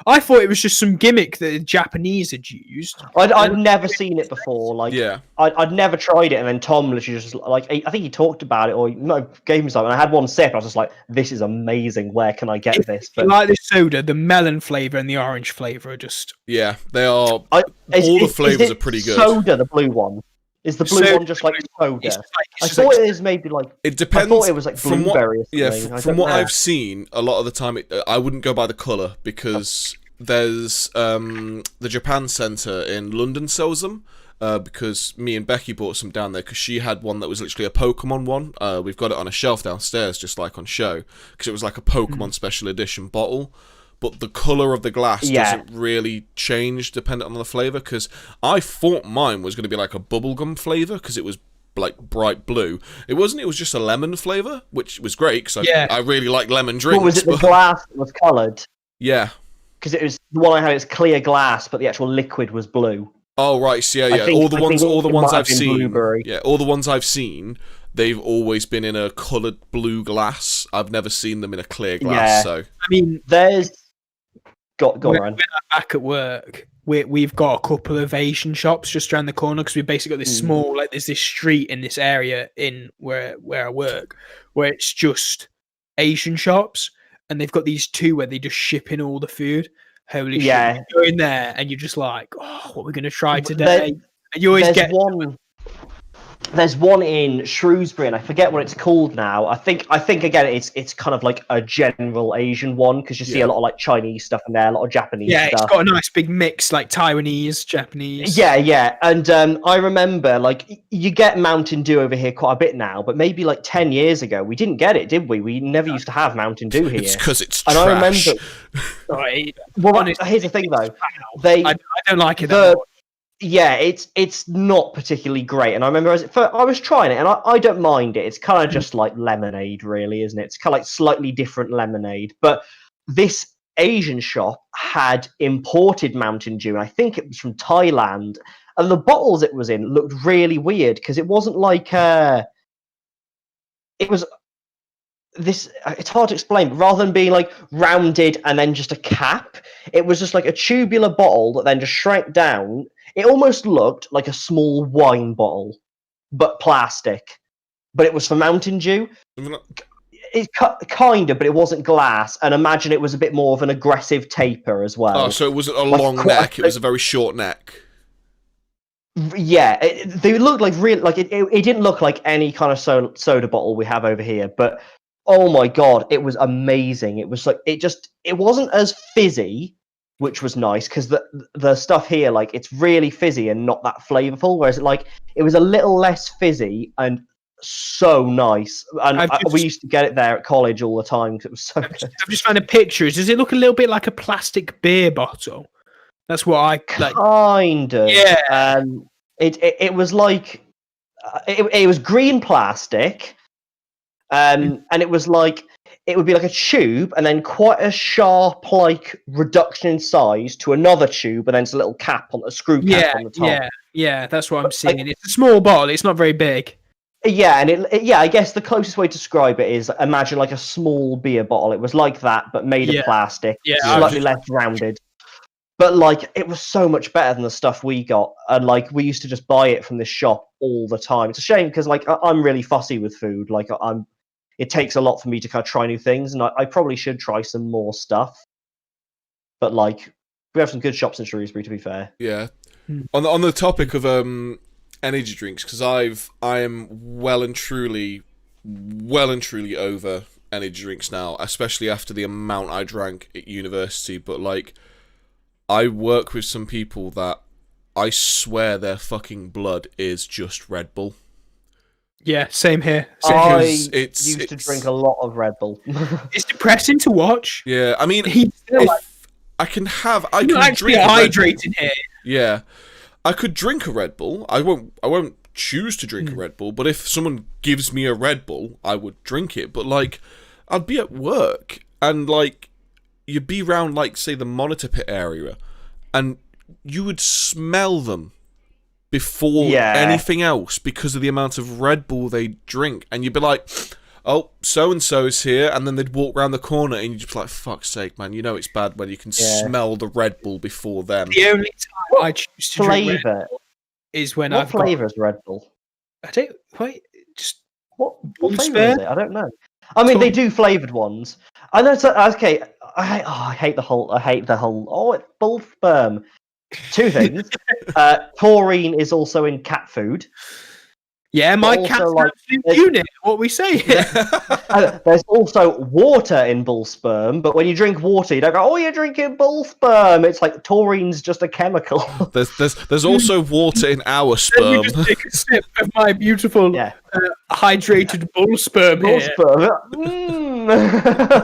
I thought it was just some gimmick that the Japanese had used. I'd never seen it before. Like, Yeah. I'd never tried it, and then Tom literally just like, I think he talked about it, or no, gave me something. And I had one sip, and I was just like, "This is amazing. Where can I get this?" But like this soda, the melon flavor and the orange flavor are just Yeah, they are. All is the flavors are pretty good. Soda, the blue one. Is the blue one just like soda? I thought it is maybe like. It depends. I thought it was like blueberry or something. Yeah, from what I've seen, a lot of the time, I wouldn't go by the color because there's the Japan Center in London sells them. Because me and Becky bought some down there because she had one that was literally a Pokemon one. We've got it on a shelf downstairs, just like on show, because it was like a Pokemon special edition bottle. But the colour of the glass doesn't really change depending on the flavour, because I thought mine was going to be like a bubblegum flavour, because it was like bright blue. It wasn't, it was just a lemon flavour, which was great, because I really like lemon drinks. What was it, the glass that was coloured? Yeah. Because it was, the one I had is clear glass, but the actual liquid was blue. Oh, right, so yeah. All the ones I've seen, all the ones I've seen, they've always been in a coloured blue glass. I've never seen them in a clear glass, so... I mean, there's... Go on. When I'm back at work, we've got a couple of Asian shops just around the corner, because we've basically got this small, like, there's this street in this area in where I work, where it's just Asian shops, and they've got these two where they just ship in all the food. Holy shit. You go in there and you're just like, oh, what are we going to try today? And you always get... There's one in Shrewsbury, and I forget what it's called now. I think again, it's kind of like a general Asian one, because you see a lot of like Chinese stuff in there, a lot of Japanese stuff. Yeah, it's got a nice big mix, like Taiwanese, Japanese. Yeah. And I remember, like, you get Mountain Dew over here quite a bit now, but maybe like 10 years ago, we didn't get it, did we? We never used to have Mountain Dew here. It's because it's trash. And I remember... Well, here's the thing, though. I don't like it that much. Yeah, it's not particularly great, and I remember I was trying it, and I don't mind it. It's kind of just like lemonade, really, isn't it? It's kind of like slightly different lemonade. But this Asian shop had imported Mountain Dew, and I think it was from Thailand, and the bottles it was in looked really weird, because it wasn't like it was this. It's hard to explain, but rather than being like rounded and then just a cap, it was just like a tubular bottle that then just shrank down. It almost looked like a small wine bottle, but plastic. But it was for Mountain Dew. It kind of, but it wasn't glass. And imagine it was a bit more of an aggressive taper as well. Oh, so it wasn't a long neck. It was a very short neck. Yeah, they looked like real. Like it didn't look like any kind of soda bottle we have over here. But oh my god, it was amazing. It was like it wasn't as fizzy, which was nice, because the stuff here, like, it's really fizzy and not that flavorful, whereas like it was a little less fizzy and so nice. And we used to get it there at college all the time because it was so good. I've just found a picture. Does it look a little bit like a plastic beer bottle? That's what I like. Kind of. Yeah. It was like it was green plastic, and it was like, it would be like a tube, and then quite a sharp, like, reduction in size to another tube, and then it's a little cap on a screw cap on the top. Yeah, that's what I'm seeing. Like, it's a small bottle. It's not very big. Yeah, and I guess the closest way to describe it is, imagine like a small beer bottle. It was like that, but made of plastic, slightly less rounded. But like, it was so much better than the stuff we got, and like, we used to just buy it from this shop all the time. It's a shame because like I'm really fussy with food. Like it takes a lot for me to kind of try new things, and I probably should try some more stuff. But like, we have some good shops in Shrewsbury, to be fair. Yeah. On the topic of energy drinks, because I am well and truly over energy drinks now, especially after the amount I drank at university. But like, I work with some people that I swear their fucking blood is just Red Bull. Yeah, same here. I used to drink a lot of Red Bull. It's depressing to watch. Yeah, I mean, I can actually hydrating here. Yeah, I could drink a Red Bull. I won't choose to drink a Red Bull, but if someone gives me a Red Bull, I would drink it. But like, I'd be at work and like, you'd be around like, say, the monitor pit area, and you would smell them before anything else because of the amount of Red Bull they drink, and you'd be like, oh, so-and-so's here, and then they'd walk around the corner, and you'd just be like, fuck's sake, man, you know it's bad when you can smell the Red Bull before them. The only time I choose to drink Red Bull is when What flavour is Red Bull? I don't... Wait, just... What flavour is it? I don't know. I mean, they do flavoured ones. I know. Okay, I hate the whole. Oh, it's bull sperm. Two things. Taurine is also in cat food. Yeah, my cat's an absolute unit. What we say? There's also water in bull sperm, but when you drink water, you don't go, "Oh, you're drinking bull sperm." It's like taurine's just a chemical. There's also water in our sperm. Let me just take a sip of my beautiful, hydrated bull sperm. Bull sperm.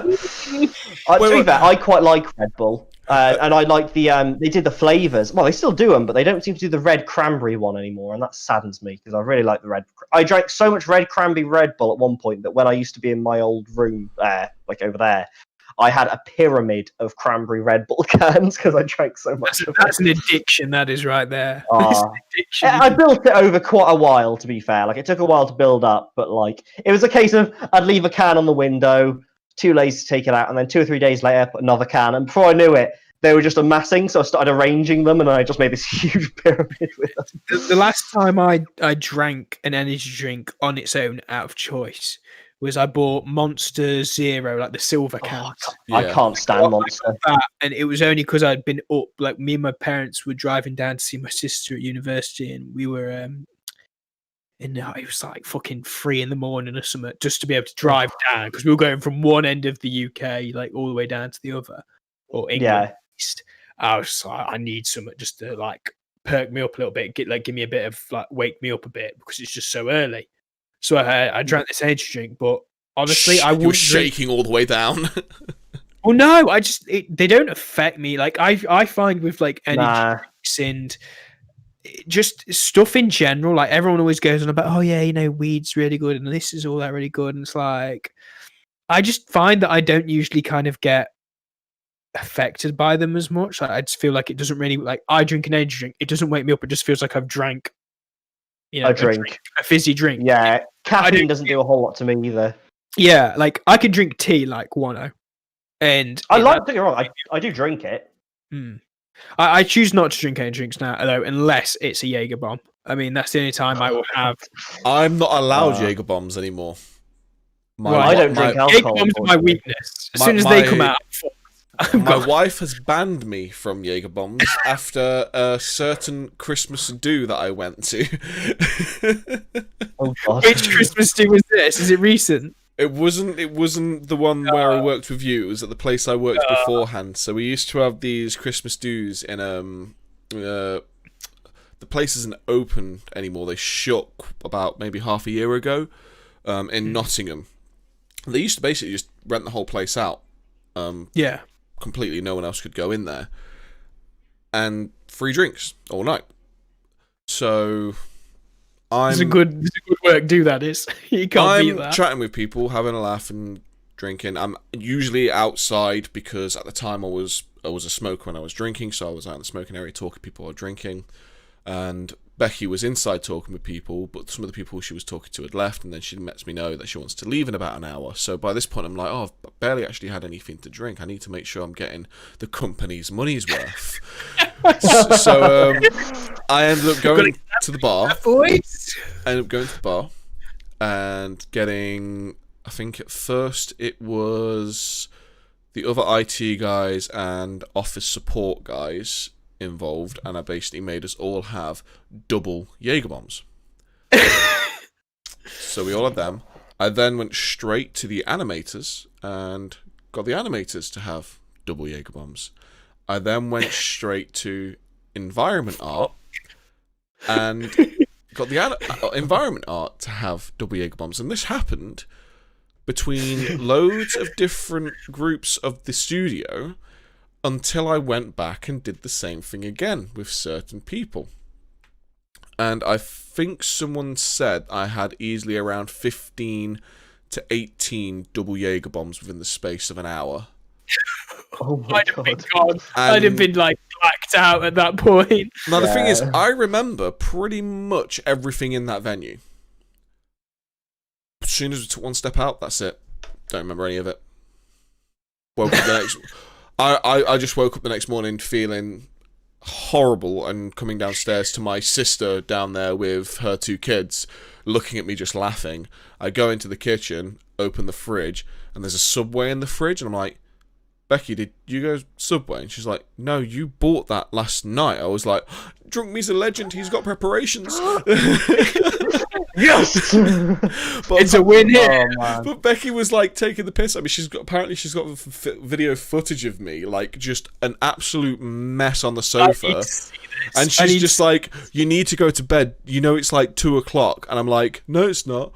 To be fair, I quite like Red Bull. And I like the they did the flavors. Well, they still do them, but they don't seem to do the red cranberry one anymore, and that saddens me because I really like the red. I drank so much red cranberry Red Bull at one point that when I used to be in my old room, like over there, I had a pyramid of cranberry Red Bull cans because I drank so much. That's an addiction. That is right there. Addiction. I built it over quite a while. To be fair, like it took a while to build up, but like it was a case of I'd leave a can on the window. Too lazy to take it out, and then 2 or 3 days later, put another can, and before I knew it, they were just amassing, so I started arranging them, and I just made this huge pyramid with them. The last time I drank an energy drink on its own out of choice was I bought Monster Zero, like the silver cans. I can't stand Monster. And it was only because I'd been up, like me and my parents were driving down to see my sister at university, and we were... it was like fucking 3 a.m. or something, just to be able to drive down because we were going from one end of the UK like all the way down to the other, or England. East. I was like, I need something just to like perk me up a little bit, give me a bit of like wake me up a bit because it's just so early. So I drank this energy drink, but honestly, I was shaking all the way down. Well, no, they don't affect me. Like I find with like energy drinks and just stuff in general, like everyone always goes on about, oh yeah, you know, weed's really good and this is all that really good, and it's like I just find that I don't usually kind of get affected by them as much. Like, I just feel like it doesn't really, like I drink an energy drink, it doesn't wake me up, it just feels like I've drank, you know, a fizzy drink. Yeah, caffeine doesn't do a whole lot to me either. Yeah, like I could drink tea like guano, and I like, don't get me wrong, I do drink it. I choose not to drink any drinks now, though, unless it's a Jaeger bomb. I mean, that's the only time I will have. I'm not allowed Jaeger bombs anymore. I don't drink alcohol. Jaeger bombs are my weakness. As soon as they come out, my wife has banned me from Jaeger bombs after a certain Christmas do that I went to. Oh God! Which Christmas do was this? Is it recent? It wasn't the one where I worked with you. It was at the place I worked beforehand. So we used to have these Christmas do's in the place isn't open anymore. They shut about maybe half a year ago in Nottingham. They used to basically just rent the whole place out. Completely, no one else could go in there, and free drinks all night. So. It's a good work do that is. You can't beat that. I'm chatting with people, having a laugh and drinking. I'm usually outside because at the time I was a smoker when I was drinking, so I was out in the smoking area talking to people who were drinking. And Becky was inside talking with people, but some of the people she was talking to had left, and then she lets me know that she wants to leave in about an hour. So by this point I'm like, oh, I've barely actually had anything to drink. I need to make sure I'm getting the company's money's worth. So I ended up going to the bar. And getting, I think at first it was the other IT guys and office support guys involved, and I basically made us all have double Jaeger bombs. So we all had them. I then went straight to the animators and got the animators to have double Jaeger bombs. I then went straight to environment art and got the environment art to have double Jaeger bombs. And this happened between loads of different groups of the studio until I went back and did the same thing again with certain people. And I think someone said I had easily around 15 to 18 double Jaeger bombs within the space of an hour. Oh my God. I'd have been like blacked out at that point. Now the thing is, I remember pretty much everything in that venue. soon as we took one step out, that's it. Don't remember any of it. Woke up the next. I just woke up the next morning feeling horrible and coming downstairs to my sister down there with her 2 kids, looking at me just laughing. I go into the kitchen, open the fridge, and there's a Subway in the fridge, and I'm like, Becky, did you go Subway? And she's like, no, you bought that last night. I was like, Drunk Me's a legend, he's got preparations. Yes! But it's a win here. But Becky was like taking the piss. I mean, apparently she's got video footage of me, like just an absolute mess on the sofa. And she's just like, you need to go to bed. You know it's like 2:00. And I'm like, no, it's not.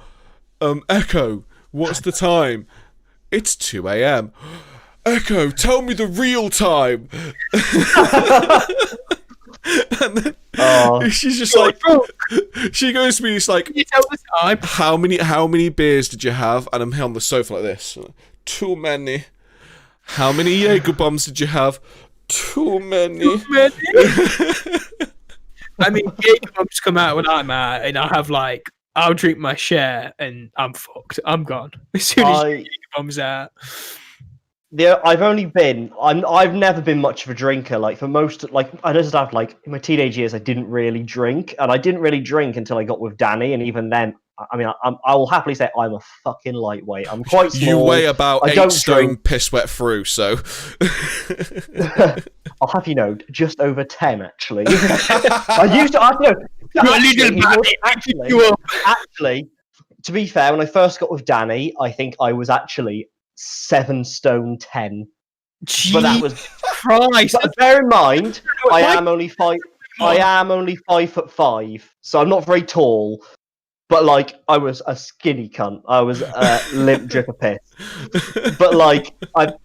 Echo, what's the time? It's 2 a.m. Echo, tell me the real time. And then she's just like, she goes to me, it's like, Can you tell the time? how many beers did you have? And I'm on the sofa like this. Too many. How many Jaeger bombs did you have? Too many. I mean, Jaeger bombs come out when I'm out, and I'll drink my share, and I'm fucked. I'm gone as soon as Jaeger bombs out. I've never been much of a drinker. Like for most, like I just have like in my teenage years, I didn't really drink, and I didn't really drink until I got with Danny, and even then, I mean, I will happily say I'm a fucking lightweight. I'm quite small. You weigh about 8 stone, piss wet through. So I'll have you know, just over 10 actually. I used to. Actually, to be fair, when I first got with Danny, I think I was actually 7 stone 10. But that was Christ. But bear in mind, I am only 5'5", so I'm not very tall. But like, I was a skinny cunt. I was a limp drip of piss. But like, I've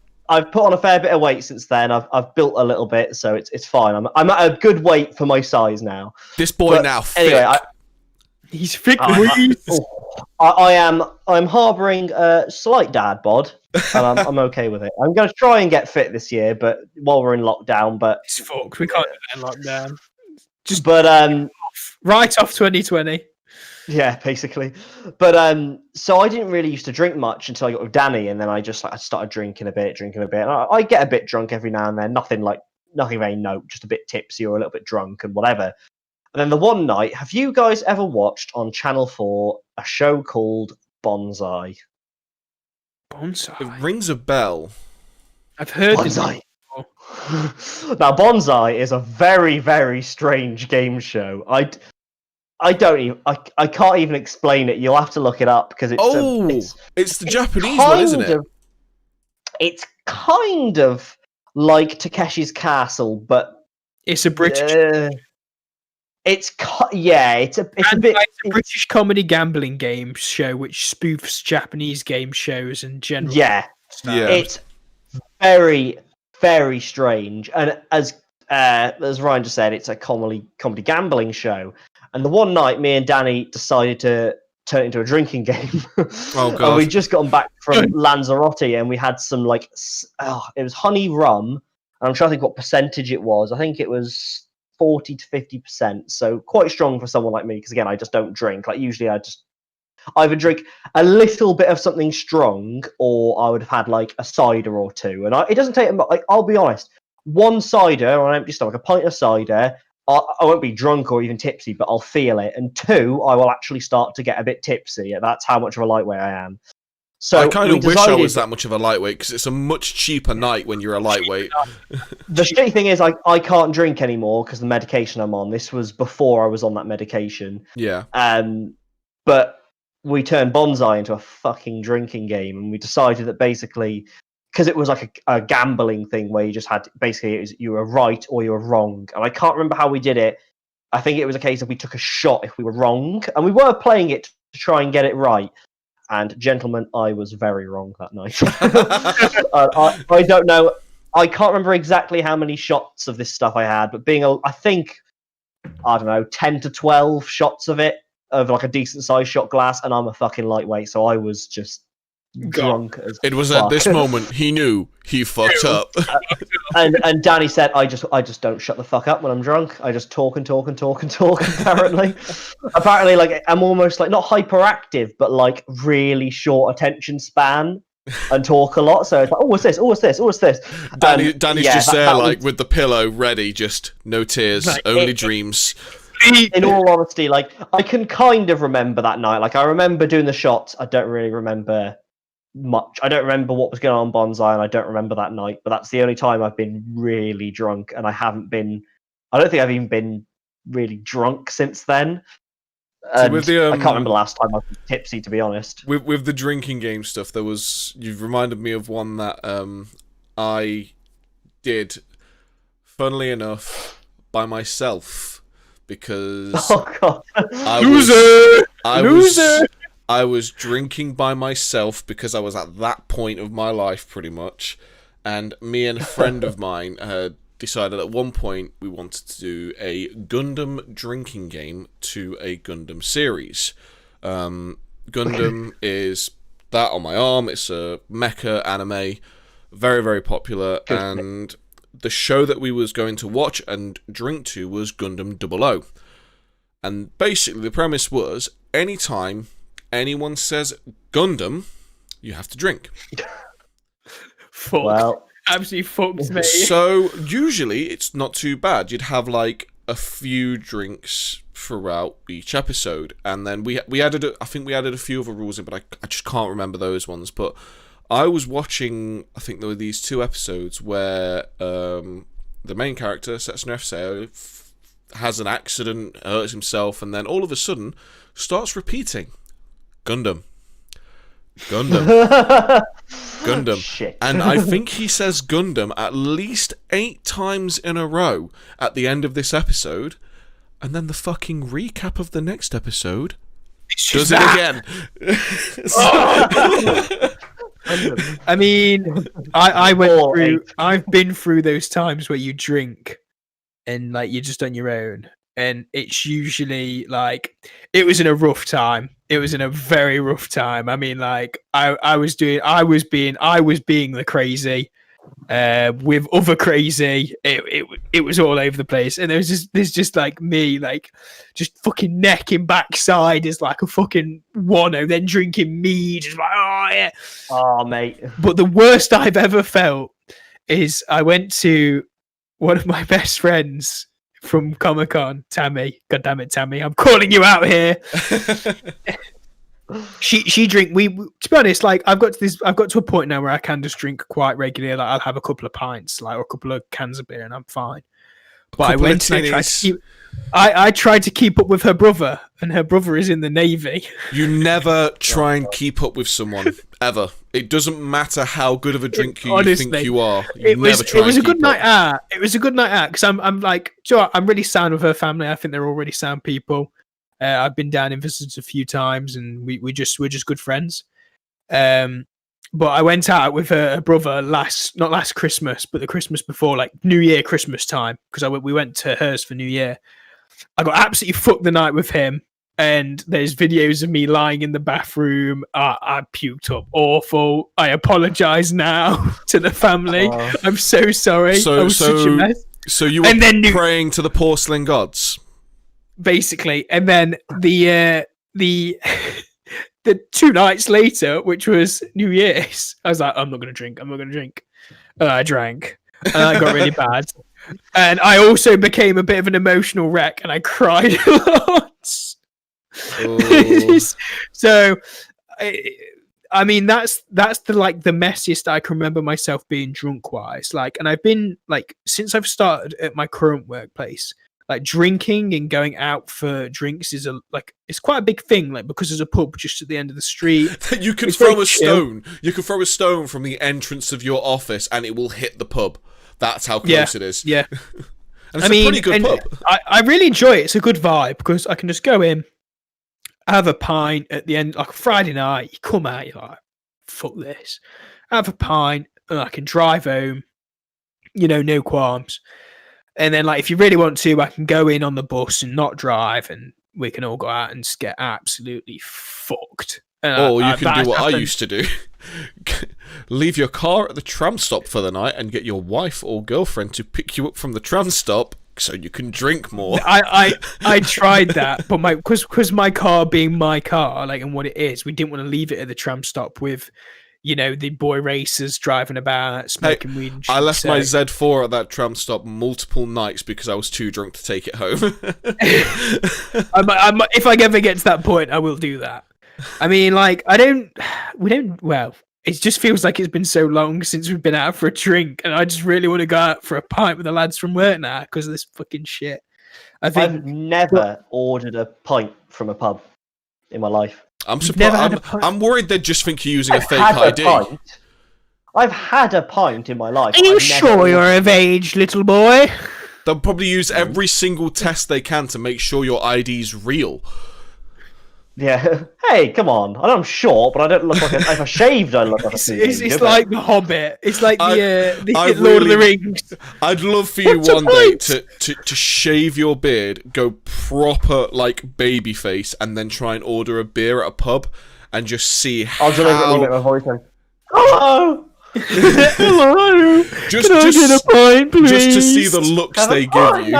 put on a fair bit of weight since then. I've built a little bit, so it's fine. I'm at a good weight for my size now. This boy But now. anyway, He's thick. I'm harbouring a slight dad bod, and I'm okay with it. I'm going to try and get fit this year, but while we're in lockdown. But It's fucked. We can't do that in lockdown. Right off 2020. Yeah, basically. But so I didn't really used to drink much until I got with Danny, and then I started drinking a bit. And I get a bit drunk every now and then. Nothing very note, just a bit tipsy or a little bit drunk and whatever. And then the one night, have you guys ever watched on Channel 4 a show called Bonsai? Bonsai. It rings a bell. I've heard Bonsai. Now, Bonsai is a very, very strange game show. I can't even explain it. You'll have to look it up because it's the Japanese one, isn't it? It's kind of like Takeshi's Castle, but it's a British. It's a bit. It's a British comedy gambling game show which spoofs Japanese game shows and general. Yeah. It's very, very strange, and as Ryan just said, it's a comedy gambling show. And the one night, me and Danny decided to turn it into a drinking game. Oh god! And we just gotten back from Lanzarote, and we had some it was honey rum, and I'm trying to think what percentage it was. I think it was 40 to 50%, so quite strong for someone like me. Because again, I just don't drink. Like usually, I just either drink a little bit of something strong, or I would have had like a cider or two. And it doesn't take like I'll be honest, one cider on an empty stomach, a pint of cider. I won't be drunk or even tipsy, but I'll feel it. And 2, I will actually start to get a bit tipsy. That's how much of a lightweight I am. So I kind of wish I was that much of a lightweight, because it's a much cheaper night when you're a lightweight. The shitty thing is I can't drink anymore because the medication I'm on. This was before I was on that medication. Yeah. But we turned Bonsai into a fucking drinking game, and we decided that basically, because it was like a gambling thing where you just had you were right or you were wrong, and I can't remember how we did it. I think it was a case of we took a shot if we were wrong, and we were playing it to try and get it right. And gentlemen, I was very wrong that night. I don't know. I can't remember exactly how many shots of this stuff I had, but I think 10 to 12 shots of it, of like a decent sized shot glass, and I'm a fucking lightweight, so I was just drunk as It was fuck. at this moment he knew he fucked up. And Danny said, I just don't shut the fuck up when I'm drunk. I just talk and talk and talk and talk. Apparently, like I'm almost like not hyperactive, but like really short attention span and talk a lot. So it's like, oh, what's this? Oh, what's this? Oh, what's this? Danny's just there, that like was, with the pillow ready, just no tears, Like, only dreams. in all honesty, like I can kind of remember that night. Like I remember doing the shots. I don't really remember much. I don't remember what was going on Bonsai, and I don't remember that night. But that's the only time I've been really drunk, and I haven't been. I don't think I've even been really drunk since then. And with the, I can't remember the last time I was tipsy, to be honest. With the drinking game stuff, you've reminded me of one that I did, funnily enough, by myself. Because Oh god, I was drinking by myself because I was at that point of my life pretty much, and me and a friend of mine had decided at one point we wanted to do a Gundam drinking game to a Gundam series. Gundam is that on my arm. It's a mecha anime, very, very popular, and the show that we was going to watch and drink to was Gundam 00. And basically the premise was, anytime anyone says Gundam, you have to drink. Fuck. well, Absolutely fucked me. So usually it's not too bad. You'd have like a few drinks throughout each episode, and then we added I think we added a few other rules in, but I just can't remember those ones. But I was watching, I think there were these 2 episodes where the main character, Setsunov Seo, has an accident, hurts himself, and then all of a sudden starts repeating Gundam. Gundam. Shit. And I think he says Gundam at least 8 times in a row at the end of this episode, and then the fucking recap of the next episode does it again. I mean, I went through. I've been through those times where you drink, and like you're just on your own, and it's usually like it was in a rough time. It was in a very rough time. I mean, like I was being the crazy, with other crazy. It was all over the place, and there's just like me, like just fucking neck and backside is like a fucking wano, then drinking mead, just like oh yeah. Oh mate. But the worst I've ever felt is I went to one of my best friends from Comic-Con, Tammy. God damn it, Tammy! I'm calling you out here. She drink. To be honest, like I've got to a point now where I can just drink quite regularly. Like I'll have a couple of pints, like or a couple of cans of beer, and I'm fine. But I went and I tried to keep up with her brother, and her brother is in the Navy. You never try and keep up with someone ever. It doesn't matter how good of a drinker you think you are. It was a good night out. It was a good night out because I'm like, Joe, I'm really sound with her family. I think they're all really sound people. I've been down and visited a few times, and we're just good friends. But I went out with her brother not last Christmas, but the Christmas before, like New Year, Christmas time, because we went to hers for New Year. I got absolutely fucked the night with him, and there's videos of me lying in the bathroom. I puked up awful. I apologize now to the family. I'm so sorry. I was such a mess. So you were praying to the porcelain gods, basically, and then the 2 nights later, which was New Year's, I was like, I'm not going to drink. And I drank. And I got really bad. And I also became a bit of an emotional wreck, and I cried a lot. So, I mean, that's the messiest I can remember myself being drunk wise. Like, and I've been like, since I've started at my current workplace, like drinking and going out for drinks is it's quite a big thing, like because there's a pub just at the end of the street. You can throw a stone. You can throw a stone from the entrance of your office and it will hit the pub. That's how close it is. Yeah. And it's a pretty good pub. I really enjoy it. It's a good vibe because I can just go in, have a pint at the end, like a Friday night, you come out, you're like, fuck this. Have a pint and I can drive home, no qualms. And then, like, if you really want to, I can go in on the bus and not drive and we can all go out and get absolutely fucked. And Or you can that do what I happened. used to do. Leave your car at the tram stop for the night and get your wife or girlfriend to pick you up from the tram stop so you can drink more. I tried that, but because my car being my car, like, and what it is, we didn't want to leave it at the tram stop with, you know, the boy racers driving about smoking weed and shit. I left my Z4 at that tram stop multiple nights because I was too drunk to take it home. If I ever get to that point, I will do that. I mean, like, well, it just feels like it's been so long since we've been out for a drink, and I just really want to go out for a pint with the lads from work now because of this fucking shit. I've never ordered a pint from a pub in my life. I'm surprised. I'm worried they'd just think you're using a fake ID. I've had a pint in my life. Are you sure you're of age, little boy? They'll probably use every single test they can to make sure your ID's real. Yeah. Hey, come on. I know I'm short, but I don't look like if I shaved, I look like a teenager. It's like The Hobbit. It's like the Lord really, of the Rings. I'd love for you one day to shave your beard, go proper like baby face, and then try and order a beer at a pub and just see how... I'll just make my voice going, hello! Hello! Just I get a pint, please? Just to see the looks they give you.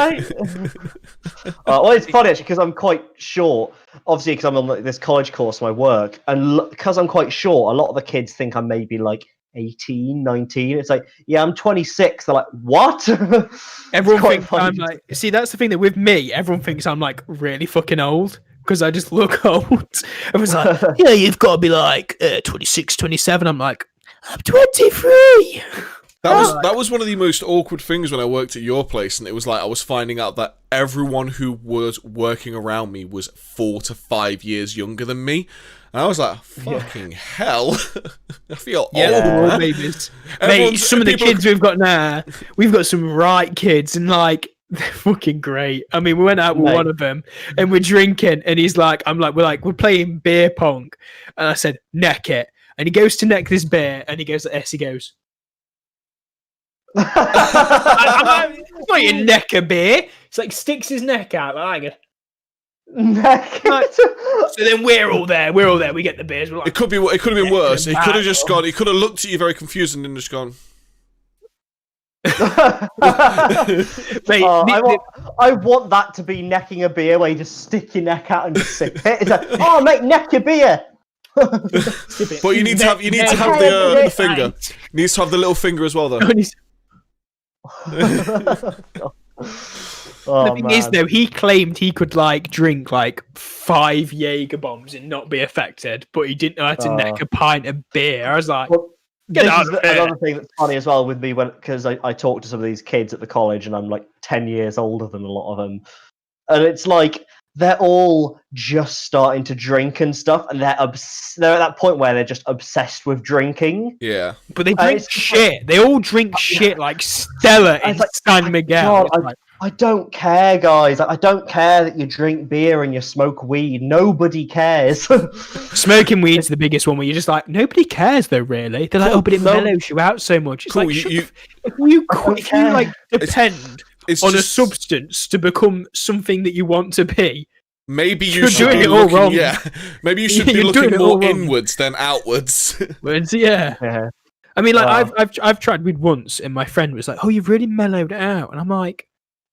Well, it's funny actually because I'm quite short. Obviously, because I'm on like, this college course, my work, and because I'm quite short, a lot of the kids think I'm maybe like 18, 19. It's like, yeah, I'm 26. They're like, what? Everyone thinks I'm like. See, that's the thing that with me, everyone thinks I'm like really fucking old because I just look old. Everyone's like, yeah, you've got to be like 26, 27. I'm like, I'm 23. That was one of the most awkward things when I worked at your place, and it was like I was finding out that everyone who was working around me was 4 to 5 years younger than me, and I was like, "Fucking hell!" I feel old. Man. Babies. Mate, some of the kids we've got now, we've got some right kids, and like they're fucking great. I mean, we went out with one of them, and we're drinking, and he's like, we're playing beer pong, and I said, "Neck it," and he goes to neck this beer, and he goes like this, he goes. I'm not your neck a beer. It's like sticks his neck out like neck. So then we're all there. We get the beers. We're like, it could have been worse. He could have just gone. He could have looked at you very confused and then just gone. Mate, I want that to be necking a beer where you just stick your neck out and just sip it. It's like, oh mate, neck your beer. But you need to have the finger. You need to have the little finger as well, though. The thing is, though, he claimed he could like drink like 5 Jaeger bombs and not be affected, but he didn't know how to neck a pint of beer. I was like, this is another thing that's funny as well with me because I talk to some of these kids at the college, and I'm like 10 years older than a lot of them, and it's like they're all just starting to drink and stuff, and they're at that point where they're just obsessed with drinking. Yeah, but they drink shit. They all drink shit like Stella and San Miguel. God, I don't care, guys. I don't care that you drink beer and you smoke weed. Nobody cares. Smoking weed's the biggest one where you're just like, nobody cares though, really. They're like, but it mellows you out so much. It's like, if you like depend on a substance to become something that you want to be, maybe you should be looking, wrong. Yeah, maybe you should be looking more inwards than outwards. Yeah. I mean, like I've tried weed once, and my friend was like, "Oh, you've really mellowed it out," and I'm like,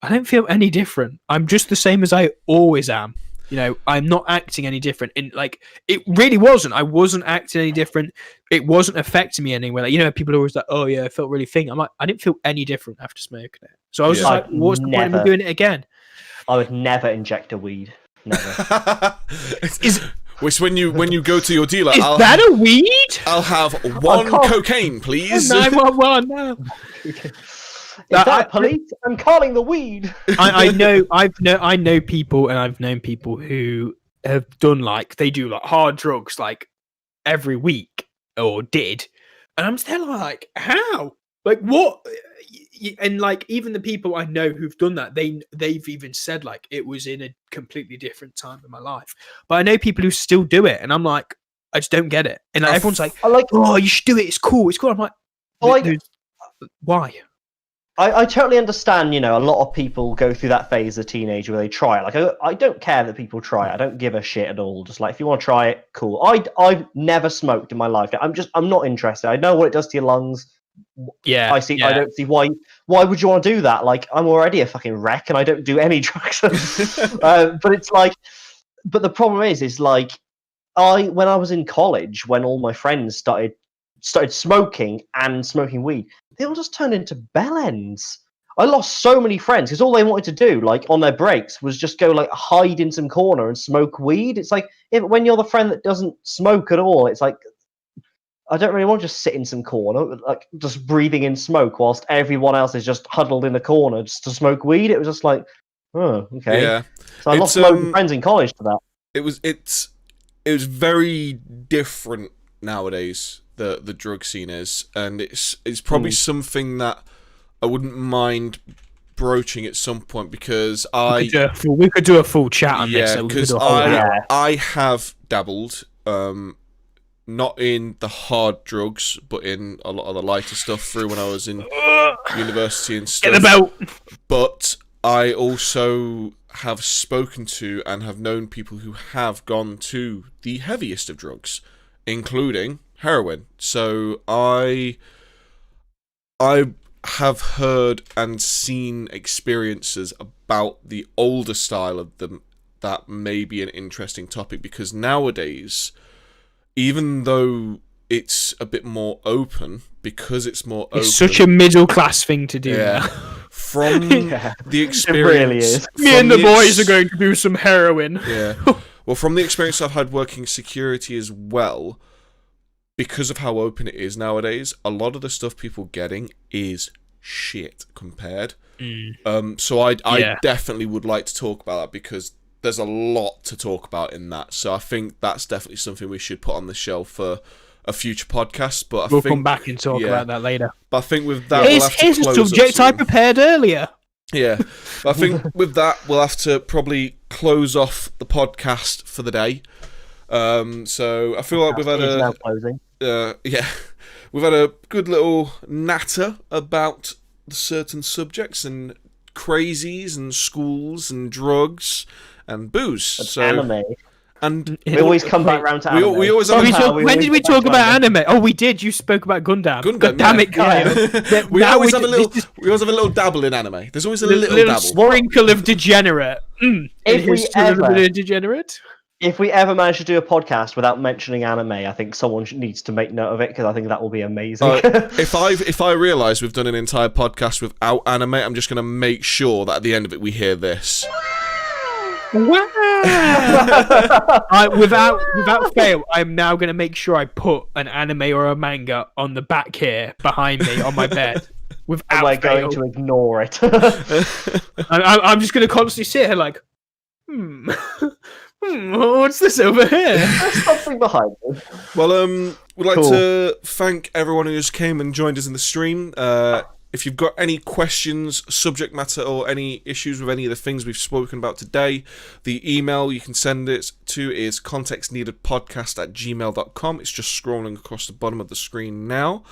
I don't feel any different. I'm just the same as I always am. You know, I'm not acting any different. And like, it really wasn't. I wasn't acting any different. It wasn't affecting me anyway. Like, you know, people are always like, "Oh yeah, I felt really thin." I'm like, I didn't feel any different after smoking it. So I was just like, what's the point of me doing it again? I would never inject a weed. Never. Which when you go to your dealer, is that a weed? I'll have one cocaine, please. 911 now. Is that police? I'm calling the weed. I know people, and I've known people who have done they do like hard drugs like every week or did, and I'm still like, how? Like what? And like even the people I know who've done that, they've even said like it was in a completely different time in my life. But I know people who still do it, and I'm like, I just don't get it. And everyone's like, oh, you should do it. It's cool. I'm like, why? I totally understand, a lot of people go through that phase as a teenager where they try it. Like, I don't care that people try it. I don't give a shit at all. Just like, if you want to try it, cool. I've never smoked in my life. I'm not interested. I know what it does to your lungs. Yeah. I don't see why would you want to do that? Like, I'm already a fucking wreck and I don't do any drugs. But it's like, but the problem is like, when I was in college, when all my friends started smoking and smoking weed, they all just turned into bellends. I lost so many friends because all they wanted to do, like on their breaks, was just go like hide in some corner and smoke weed. It's like when you're the friend that doesn't smoke at all, it's like I don't really want to just sit in some corner, like just breathing in smoke whilst everyone else is just huddled in a corner just to smoke weed. It was just like, oh, okay. Yeah. So I lost loads of friends in college to that. It was very different nowadays. The drug scene is, and it's probably something that I wouldn't mind broaching at some point because we could do a full chat on this. Yeah, because I have dabbled, not in the hard drugs, but in a lot of the lighter stuff through when I was in university and stuff. Get the belt. But I also have spoken to and have known people who have gone to the heaviest of drugs, including heroin. So I have heard and seen experiences about the older style of them that may be an interesting topic, because nowadays, even though it's a bit more open, it's such a middle class thing to do. Yeah. From the experience, it really is. Me and the boys are going to do some heroin. Yeah. Well, from the experience I've had working security as well, because of how open it is nowadays, a lot of the stuff people getting is shit compared. So I definitely would like to talk about that because there's a lot to talk about in that. So I think that's definitely something we should put on the shelf for a future podcast. But we'll come back and talk about that later. But I think with that, here's a subject I prepared earlier. Yeah, but I think with that, we'll have to probably close off the podcast for the day. So I feel like we've had we've had a good little natter about certain subjects and crazies and schools and drugs and booze. Anime. And we always come back round to anime. We always when did we talk about anime? Oh, we did. You spoke about Gundam. God damn it, Kyle. Yeah. We always have a little dabble in anime. There's always a little dabble. Sprinkle of degenerate. If we ever manage to do a podcast without mentioning anime, I think someone needs to make note of it because I think that will be amazing. If I realise we've done an entire podcast without anime, I'm just going to make sure that at the end of it we hear this. Wow! Without fail, I'm now going to make sure I put an anime or a manga on the back here behind me on my bed. Without We're going to ignore it. I'm just going to constantly sit here like, what's this over here? There's something behind it. Well, we'd like to thank everyone who just came and joined us in the stream. If you've got any questions, subject matter, or any issues with any of the things we've spoken about today, the email you can send it to is contextneededpodcast@gmail.com. It's just scrolling across the bottom of the screen now.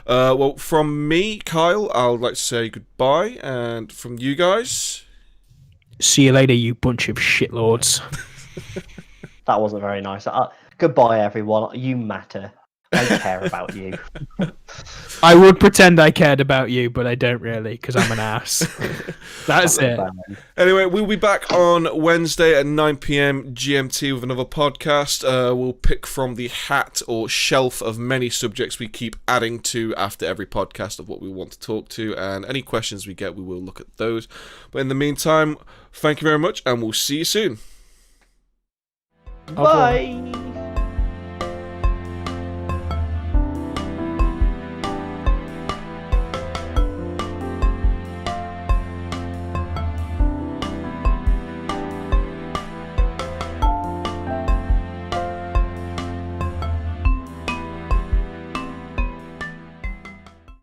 Well, from me, Kyle, I would like to say goodbye, and from you guys, see you later, you bunch of shitlords. That wasn't very nice. Goodbye, everyone. You matter. I care about you. I would pretend I cared about you, but I don't really, because I'm an ass. That's it. Anyway, we'll be back on Wednesday at 9 PM GMT with another podcast. We'll pick from the hat or shelf of many subjects we keep adding to after every podcast of what we want to talk to, and any questions we get, we will look at those. But in the meantime, thank you very much, and we'll see you soon. Bye.